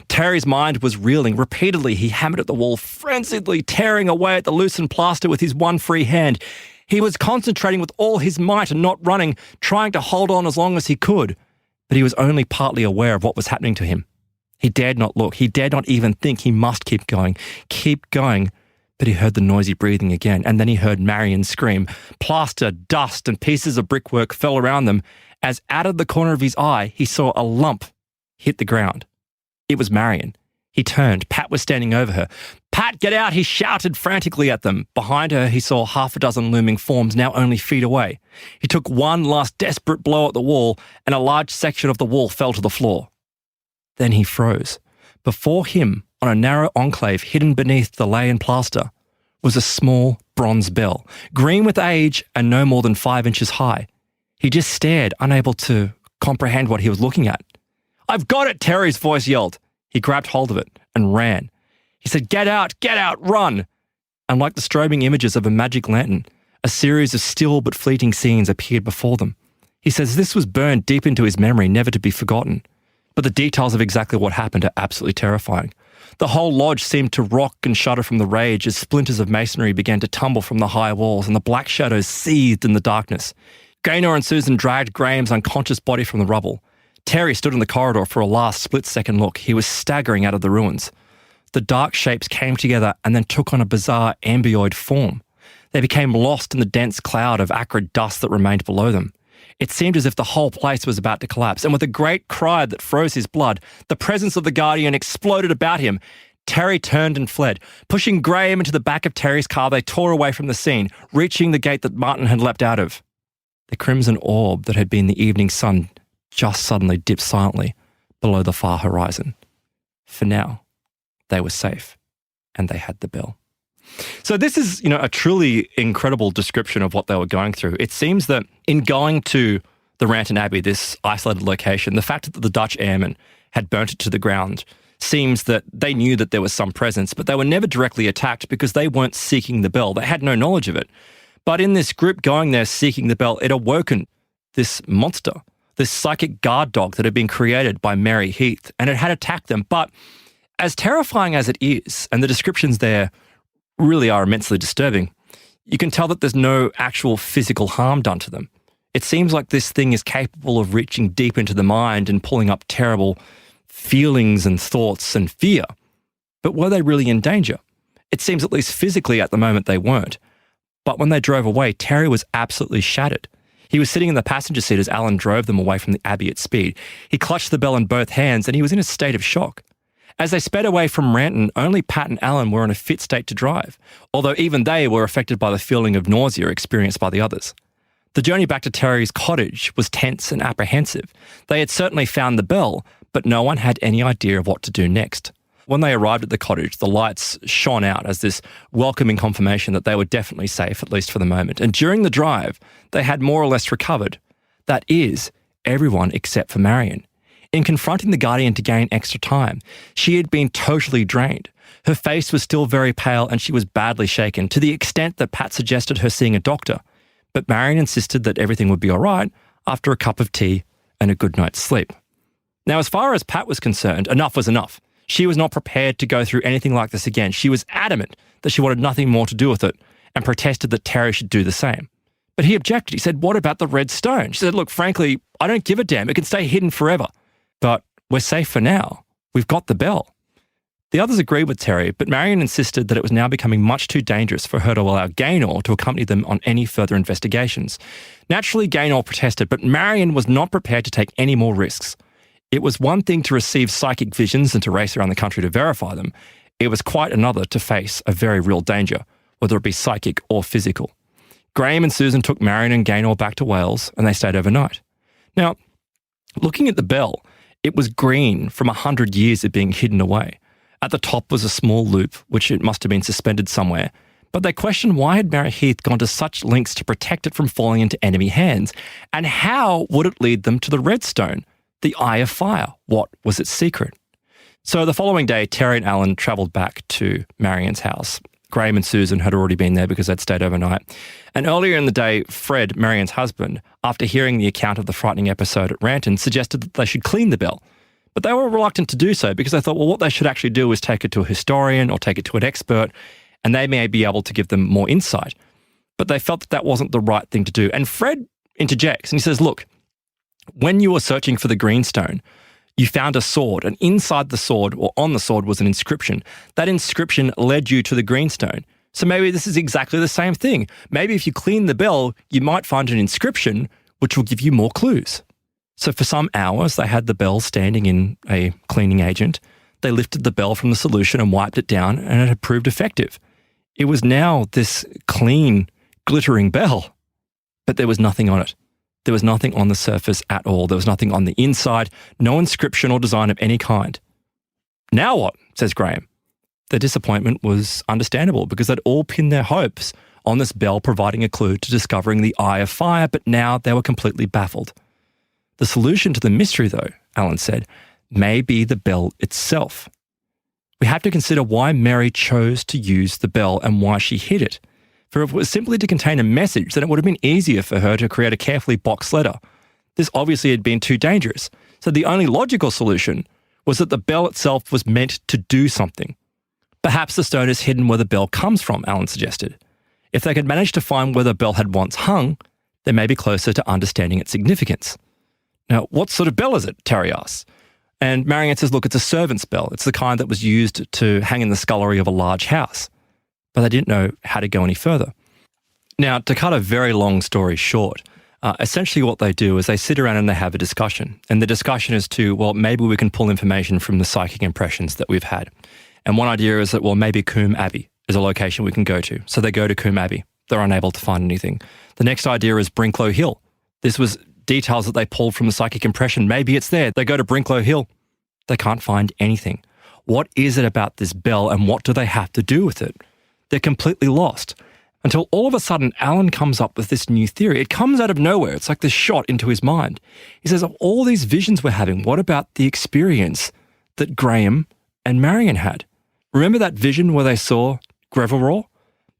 Terry's mind was reeling. Repeatedly, he hammered at the wall, frenziedly tearing away at the loosened plaster with his one free hand. He was concentrating with all his might and not running, trying to hold on as long as he could. But he was only partly aware of what was happening to him. He dared not look. He dared not even think. He must keep going. Keep going. But he heard the noisy breathing again, and then he heard Marion scream. Plaster, dust, and pieces of brickwork fell around them as out of the corner of his eye, he saw a lump hit the ground. It was Marion. He turned. Pat was standing over her. "Pat, get out!" he shouted frantically at them. Behind her, he saw half a dozen looming forms, now only feet away. He took one last desperate blow at the wall, and a large section of the wall fell to the floor. Then he froze. Before him, on a narrow enclave hidden beneath the lay and plaster, was a small bronze bell, green with age and no more than 5 inches high. He just stared, unable to comprehend what he was looking at. "I've got it!" Terry's voice yelled. He grabbed hold of it and ran. He said, get out, run!" And like the strobing images of a magic lantern, a series of still but fleeting scenes appeared before them. He says this was burned deep into his memory, never to be forgotten. But the details of exactly what happened are absolutely terrifying. The whole lodge seemed to rock and shudder from the rage as splinters of masonry began to tumble from the high walls and the black shadows seethed in the darkness. Gaynor and Susan dragged Graham's unconscious body from the rubble. Terry stood in the corridor for a last split-second look. He was staggering out of the ruins. The dark shapes came together and then took on a bizarre ambioid form. They became lost in the dense cloud of acrid dust that remained below them. It seemed as if the whole place was about to collapse, and with a great cry that froze his blood, the presence of the Guardian exploded about him. Terry turned and fled. Pushing Graham into the back of Terry's car, they tore away from the scene, reaching the gate that Martin had leapt out of. The crimson orb that had been the evening sun just suddenly dipped silently below the far horizon. For now, they were safe, and they had the bell. So this is, a truly incredible description of what they were going through. It seems that in going to the Ranton Abbey, this isolated location, the fact that the Dutch airmen had burnt it to the ground seems that they knew that there was some presence, but they were never directly attacked because they weren't seeking the bell. They had no knowledge of it. But in this group going there seeking the bell, it awoken this monster, this psychic guard dog that had been created by Mary Heath, and it had attacked them. But as terrifying as it is, and the descriptions there really are immensely disturbing, you can tell that there's no actual physical harm done to them. It seems like this thing is capable of reaching deep into the mind and pulling up terrible feelings and thoughts and fear. But were they really in danger? It seems at least physically at the moment they weren't. But when they drove away, Terry was absolutely shattered. He was sitting in the passenger seat as Alan drove them away from the Abbey at speed. He clutched the bell in both hands and he was in a state of shock. As they sped away from Ranton, only Pat and Alan were in a fit state to drive, although even they were affected by the feeling of nausea experienced by the others. The journey back to Terry's cottage was tense and apprehensive. They had certainly found the bell, but no one had any idea of what to do next. when they arrived at the cottage, the lights shone out as this welcoming confirmation that they were definitely safe, at least for the moment. And during the drive, they had more or less recovered. That is, everyone except for Marion. In confronting the Guardian to gain extra time, she had been totally drained. Her face was still very pale and she was badly shaken, to the extent that Pat suggested her seeing a doctor. But Marion insisted that everything would be all right after a cup of tea and a good night's sleep. Now, as far as Pat was concerned, enough was enough. She was not prepared to go through anything like this again. She was adamant that she wanted nothing more to do with it and protested that Terry should do the same. But he objected. He said, "What about the red stone?" She said, "Look, frankly, I don't give a damn. It can stay hidden forever. But we're safe for now. We've got the bell." The others agreed with Terry, but Marion insisted that it was now becoming much too dangerous for her to allow Gaynor to accompany them on any further investigations. Naturally, Gaynor protested, but Marion was not prepared to take any more risks. It was one thing to receive psychic visions and to race around the country to verify them. It was quite another to face a very real danger, whether it be psychic or physical. Graham and Susan took Marion and Gaynor back to Wales and they stayed overnight. Now, looking at the bell, it was green from 100 years of being hidden away. At the top was a small loop, which it must have been suspended somewhere. But they questioned why had Mary Heath gone to such lengths to protect it from falling into enemy hands? And how would it lead them to the redstone, the Eye of Fire? What was its secret? So the following day, Terry and Alan travelled back to Marion's house. Graham and Susan had already been there because they'd stayed overnight. And earlier in the day, Fred, Marion's husband, after hearing the account of the frightening episode at Ranton, suggested that they should clean the bell. But they were reluctant to do so because they thought, well, what they should actually do is take it to a historian or take it to an expert, and they may be able to give them more insight. But they felt that that wasn't the right thing to do. And Fred interjects and he says, look, when you were searching for the greenstone, you found a sword, and inside the sword, or on the sword, was an inscription. That inscription led you to the greenstone. So maybe this is exactly the same thing. Maybe if you clean the bell, you might find an inscription which will give you more clues. So for some hours, they had the bell standing in a cleaning agent. They lifted the bell from the solution and wiped it down, and it had proved effective. It was now this clean, glittering bell, but there was nothing on it. There was nothing on the surface at all. There was nothing on the inside, no inscription or design of any kind. Now what? Says Graham. Their disappointment was understandable because they'd all pinned their hopes on this bell providing a clue to discovering the Eye of Fire, but now they were completely baffled. The solution to the mystery, though, Alan said, may be the bell itself. We have to consider why Mary chose to use the bell and why she hid it. For if it was simply to contain a message, then it would have been easier for her to create a carefully boxed letter. This obviously had been too dangerous. So the only logical solution was that the bell itself was meant to do something. Perhaps the stone is hidden where the bell comes from, Alan suggested. If they could manage to find where the bell had once hung, they may be closer to understanding its significance. Now, what sort of bell is it? Terry asks. And Marion says, look, it's a servant's bell. It's the kind that was used to hang in the scullery of a large house. But they didn't know how to go any further. Now, to cut a very long story short, essentially what they do is they sit around and they have a discussion. And the discussion is to, well, maybe we can pull information from the psychic impressions that we've had. And one idea is that, well, maybe Coombe Abbey is a location we can go to. So they go to Coombe Abbey. They're unable to find anything. The next idea is Brinklow Hill. This was details that they pulled from the psychic impression. Maybe it's there. They go to Brinklow Hill. They can't find anything. What is it about this bell and what do they have to do with it? They're completely lost. Until all of a sudden, Alan comes up with this new theory. It comes out of nowhere. It's like this shot into his mind. He says, of all these visions we're having, what about the experience that Graham and Marion had? Remember that vision where they saw Greville?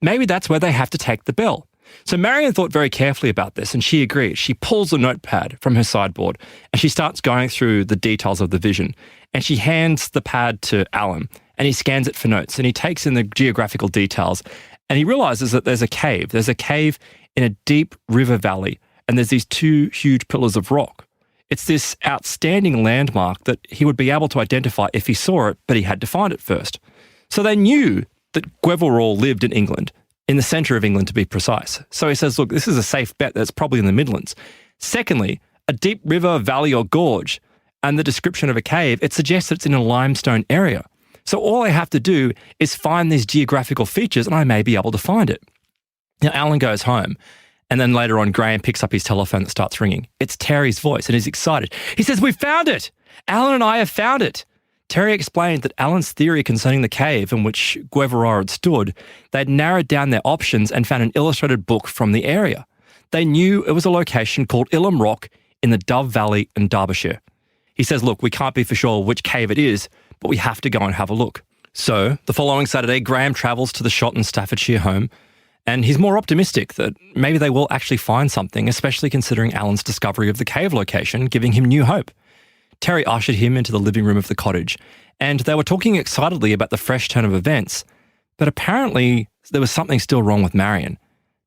Maybe that's where they have to take the bell. So Marion thought very carefully about this and she agreed. She pulls a notepad from her sideboard and she starts going through the details of the vision. And she hands the pad to Alan and he scans it for notes and he takes in the geographical details and he realises that there's a cave. There's a cave in a deep river valley and there's these two huge pillars of rock. It's this outstanding landmark that he would be able to identify if he saw it, but he had to find it first. So they knew that Greville lived in England, in the centre of England to be precise. So he says, look, this is a safe bet that's probably in the Midlands. Secondly, a deep river, valley or gorge, and the description of a cave, it suggests that it's in a limestone area. So all I have to do is find these geographical features and I may be able to find it. Now, Alan goes home and then later on, Graham picks up his telephone that starts ringing. It's Terry's voice and he's excited. He says, we found it. Alan and I have found it. Terry explained that Alan's theory concerning the cave in which Guevara had stood, they'd narrowed down their options and found an illustrated book from the area. They knew it was a location called Ilham Rock in the Dove Valley in Derbyshire. He says, look, we can't be for sure which cave it is, but we have to go and have a look. So the following Saturday, Graham travels to the Shotton, Staffordshire home, and he's more optimistic that maybe they will actually find something, especially considering Alan's discovery of the cave location, giving him new hope. Terry ushered him into the living room of the cottage, and they were talking excitedly about the fresh turn of events, but apparently there was something still wrong with Marion.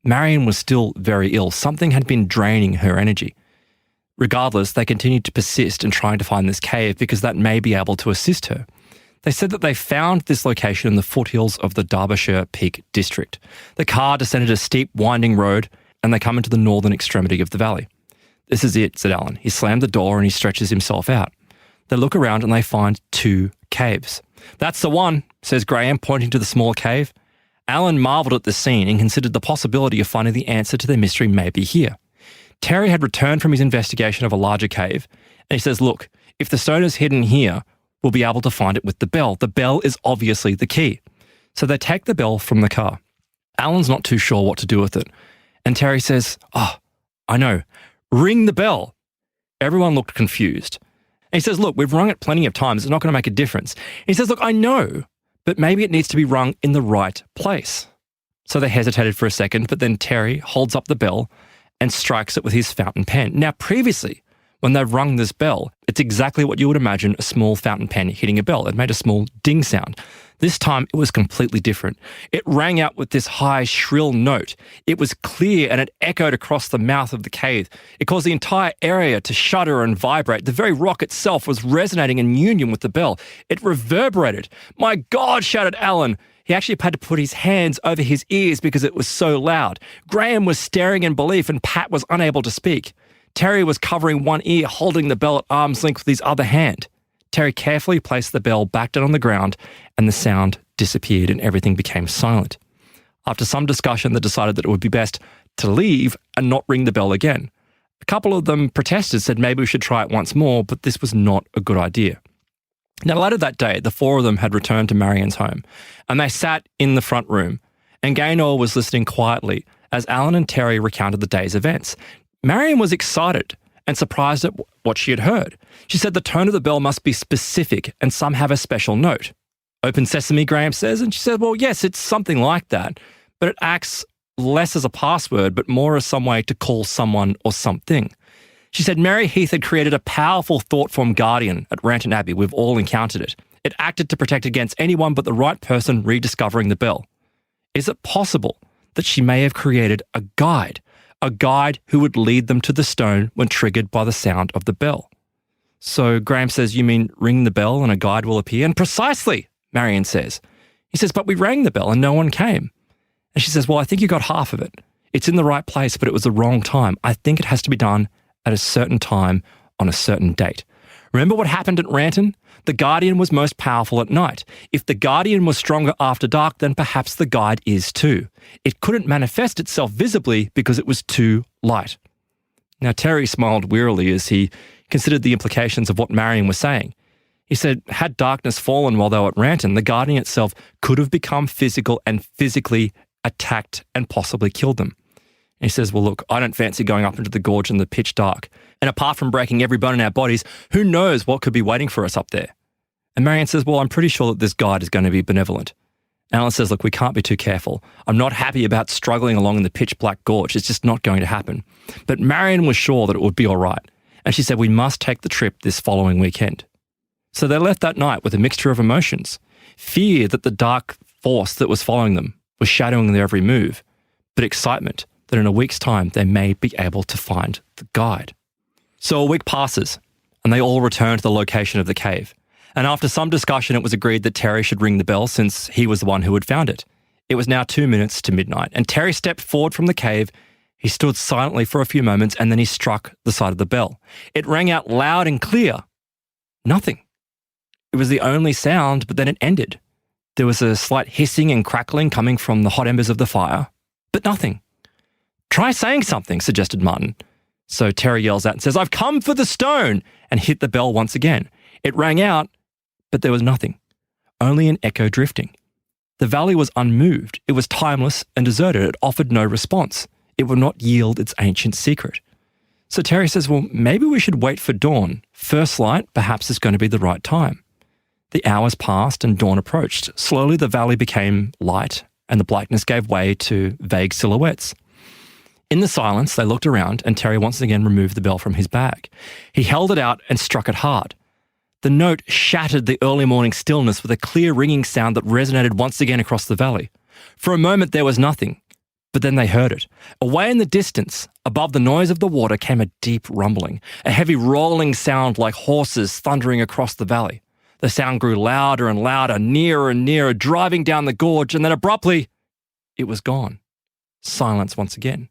Marion was still very ill. Something had been draining her energy. Regardless, they continued to persist in trying to find this cave because that may be able to assist her. They said that they found this location in the foothills of the Derbyshire Peak District. The car descended a steep, winding road, and they come into the northern extremity of the valley. This is it, said Alan. He slammed the door and he stretches himself out. They look around and they find 2 caves. That's the one, says Graham, pointing to the small cave. Alan marvelled at the scene and considered the possibility of finding the answer to their mystery may be here. Terry had returned from his investigation of a larger cave, and he says, look, if the stone is hidden here, we'll be able to find it with the bell. The bell is obviously the key. So they take the bell from the car. Alan's not too sure what to do with it. And Terry says, oh, I know, ring the bell. Everyone looked confused. And he says, look, we've rung it plenty of times. It's not going to make a difference. He says, look, I know, but maybe it needs to be rung in the right place. So they hesitated for a second, but then Terry holds up the bell and strikes it with his fountain pen. Now, previously, when they've rung this bell, it's exactly what you would imagine a small fountain pen hitting a bell. It made a small ding sound. This time, it was completely different. It rang out with this high, shrill note. It was clear and it echoed across the mouth of the cave. It caused the entire area to shudder and vibrate. The very rock itself was resonating in union with the bell. It reverberated. My God, shouted Alan. He actually had to put his hands over his ears because it was so loud. Graham was staring in belief and Pat was unable to speak. Terry was covering one ear, holding the bell at arm's length with his other hand. Terry carefully placed the bell back down on the ground and the sound disappeared and everything became silent. After some discussion, they decided that it would be best to leave and not ring the bell again. A couple of them protested, said maybe we should try it once more, but this was not a good idea. Now, later that day, the 4 of them had returned to Marion's home, and they sat in the front room, and Gaynor was listening quietly as Alan and Terry recounted the day's events. Marion was excited and surprised at what she had heard. She said the tone of the bell must be specific, and some have a special note. Open sesame, Graham says, and she said, well, yes, it's something like that, but it acts less as a password, but more as some way to call someone or something. She said Mary Heath had created a powerful Thoughtform guardian at Ranton Abbey. We've all encountered it. It acted to protect against anyone but the right person rediscovering the bell. Is it possible that she may have created a guide who would lead them to the stone when triggered by the sound of the bell? So Graham says, you mean ring the bell and a guide will appear? And precisely, Marion says. He says, but we rang the bell and no one came. And she says, well, I think you got half of it. It's in the right place, but it was the wrong time. I think it has to be done at a certain time on a certain date. Remember what happened at Ranton? The guardian was most powerful at night. If the guardian was stronger after dark, then perhaps the guide is too. It couldn't manifest itself visibly because it was too light. Now, Terry smiled wearily as he considered the implications of what Marion was saying. He said, had darkness fallen while they were at Ranton, the guardian itself could have become physical and physically attacked and possibly killed them. And he says, well, look, I don't fancy going up into the gorge in the pitch dark. And apart from breaking every bone in our bodies, who knows what could be waiting for us up there? And Marion says, well, I'm pretty sure that this guide is going to be benevolent. Alan says, look, we can't be too careful. I'm not happy about struggling along in the pitch black gorge. It's just not going to happen. But Marion was sure that it would be all right. And she said, we must take the trip this following weekend. So they left that night with a mixture of emotions. Fear that the dark force that was following them was shadowing their every move, but excitement that in a week's time they may be able to find the guide. So a week passes, and they all return to the location of the cave. And after some discussion, it was agreed that Terry should ring the bell since he was the one who had found it. It was now 2 minutes to midnight, and Terry stepped forward from the cave. He stood silently for a few moments, and then he struck the side of the bell. It rang out loud and clear. Nothing. It was the only sound, but then it ended. There was a slight hissing and crackling coming from the hot embers of the fire, but nothing. Try saying something, suggested Martin. So Terry yells out and says, I've come for the stone, and hit the bell once again. It rang out, but there was nothing, only an echo drifting. The valley was unmoved, it was timeless and deserted, it offered no response. It would not yield its ancient secret. So Terry says, well, maybe we should wait for dawn. First light perhaps is going to be the right time. The hours passed and dawn approached. Slowly the valley became light and the blackness gave way to vague silhouettes. In the silence, they looked around and Terry once again removed the bell from his bag. He held it out and struck it hard. The note shattered the early morning stillness with a clear ringing sound that resonated once again across the valley. For a moment there was nothing, but then they heard it. Away in the distance, above the noise of the water, came a deep rumbling, a heavy rolling sound like horses thundering across the valley. The sound grew louder and louder, nearer and nearer, driving down the gorge, and then abruptly, it was gone. Silence once again.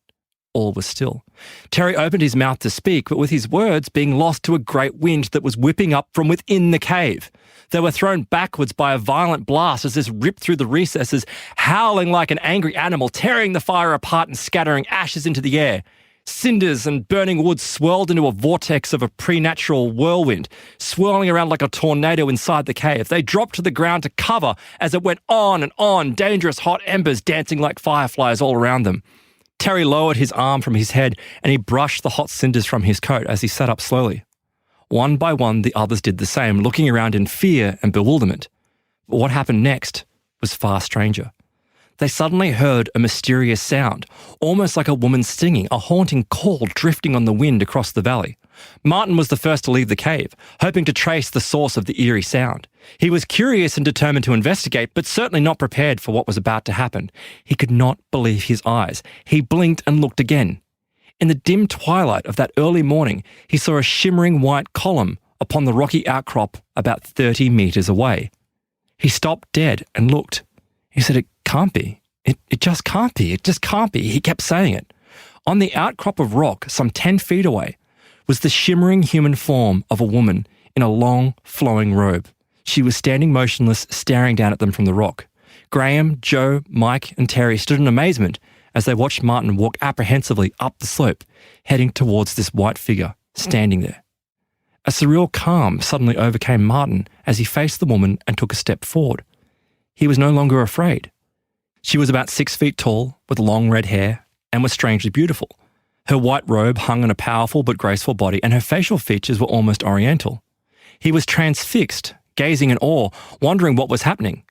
All was still. Terry opened his mouth to speak, but with his words being lost to a great wind that was whipping up from within the cave. They were thrown backwards by a violent blast as this ripped through the recesses, howling like an angry animal, tearing the fire apart and scattering ashes into the air. Cinders and burning wood swirled into a vortex of a preternatural whirlwind, swirling around like a tornado inside the cave. They dropped to the ground to cover as it went on and on, dangerous hot embers dancing like fireflies all around them. Terry lowered his arm from his head and he brushed the hot cinders from his coat as he sat up slowly. One by one, the others did the same, looking around in fear and bewilderment. But what happened next was far stranger. They suddenly heard a mysterious sound, almost like a woman singing, a haunting call drifting on the wind across the valley. Martin was the first to leave the cave, hoping to trace the source of the eerie sound. He was curious and determined to investigate, but certainly not prepared for what was about to happen. He could not believe his eyes. He blinked and looked again. In the dim twilight of that early morning, he saw a shimmering white column upon the rocky outcrop about 30 metres away. He stopped dead and looked. He said, "It can't be. It just can't be. It just can't be." He kept saying it. On the outcrop of rock, some 10 feet away, was the shimmering human form of a woman in a long, flowing robe. She was standing motionless, staring down at them from the rock. Graham, Joe, Mike, and Terry stood in amazement as they watched Martin walk apprehensively up the slope, heading towards this white figure standing there. A surreal calm suddenly overcame Martin as he faced the woman and took a step forward. He was no longer afraid. She was about 6 feet tall, with long red hair, and was strangely beautiful. Her white robe hung on a powerful but graceful body, and her facial features were almost oriental. He was transfixed, gazing in awe, wondering what was happening.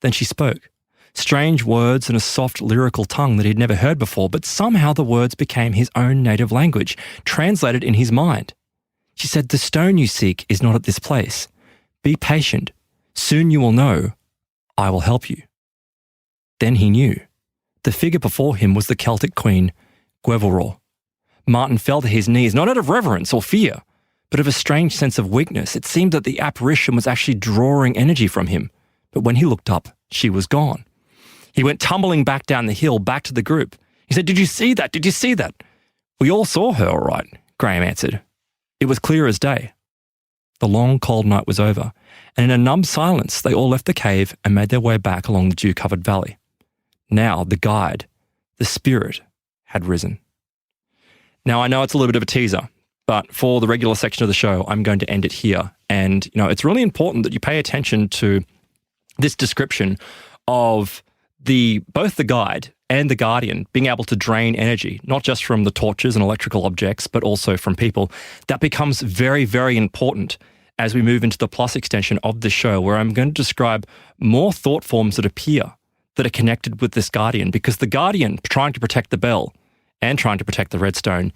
Then she spoke. Strange words in a soft lyrical tongue that he'd never heard before, but somehow the words became his own native language, translated in his mind. She said, "The stone you seek is not at this place. Be patient. Soon you will know. I will help you." Then he knew. The figure before him was the Celtic queen, Gwevilraw. Martin fell to his knees, not out of reverence or fear, but of a strange sense of weakness. It seemed that the apparition was actually drawing energy from him. But when he looked up, she was gone. He went tumbling back down the hill, back to the group. He said, "Did you see that? Did you see that?" "We all saw her, all right," Graham answered. It was clear as day. The long, cold night was over, and in a numb silence, they all left the cave and made their way back along the dew-covered valley. Now the guide, the spirit, had risen. Now, I know it's a little bit of a teaser, but for the regular section of the show, I'm going to end it here. And, it's really important that you pay attention to this description of both the guide and the guardian being able to drain energy, not just from the torches and electrical objects, but also from people. That becomes very, very important as we move into the plus extension of the show, where I'm going to describe more thought forms that appear that are connected with this guardian, because the guardian, trying to protect the bell and trying to protect the redstone,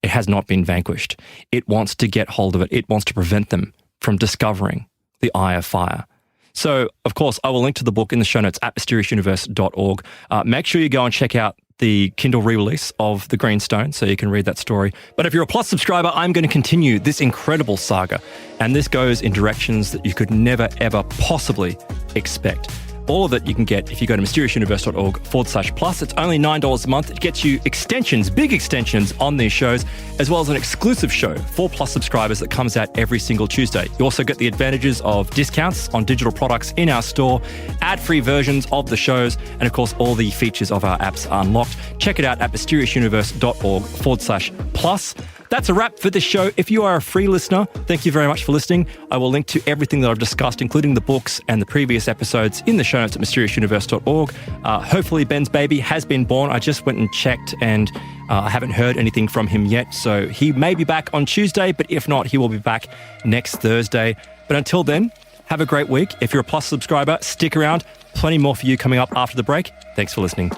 it has not been vanquished. It wants to get hold of it. It wants to prevent them from discovering the Eye of Fire. So, of course, I will link to the book in the show notes at mysteriousuniverse.org. Make sure you go and check out the Kindle re-release of The Green Stone so you can read that story. But if you're a Plus subscriber, I'm going to continue this incredible saga. And this goes in directions that you could never, ever possibly expect. All of it you can get if you go to mysteriousuniverse.org/plus. It's only $9 a month. It gets you extensions, big extensions on these shows, as well as an exclusive show for Plus subscribers that comes out every single Tuesday. You also get the advantages of discounts on digital products in our store, ad-free versions of the shows, and of course, all the features of our apps are unlocked. Check it out at mysteriousuniverse.org/plus. That's a wrap for this show. If you are a free listener, thank you very much for listening. I will link to everything that I've discussed, including the books and the previous episodes, in the show notes at mysteriousuniverse.org. Hopefully Ben's baby has been born. I just went and checked, and I haven't heard anything from him yet. So he may be back on Tuesday, but if not, he will be back next Thursday. But until then, have a great week. If you're a Plus subscriber, stick around. Plenty more for you coming up after the break. Thanks for listening.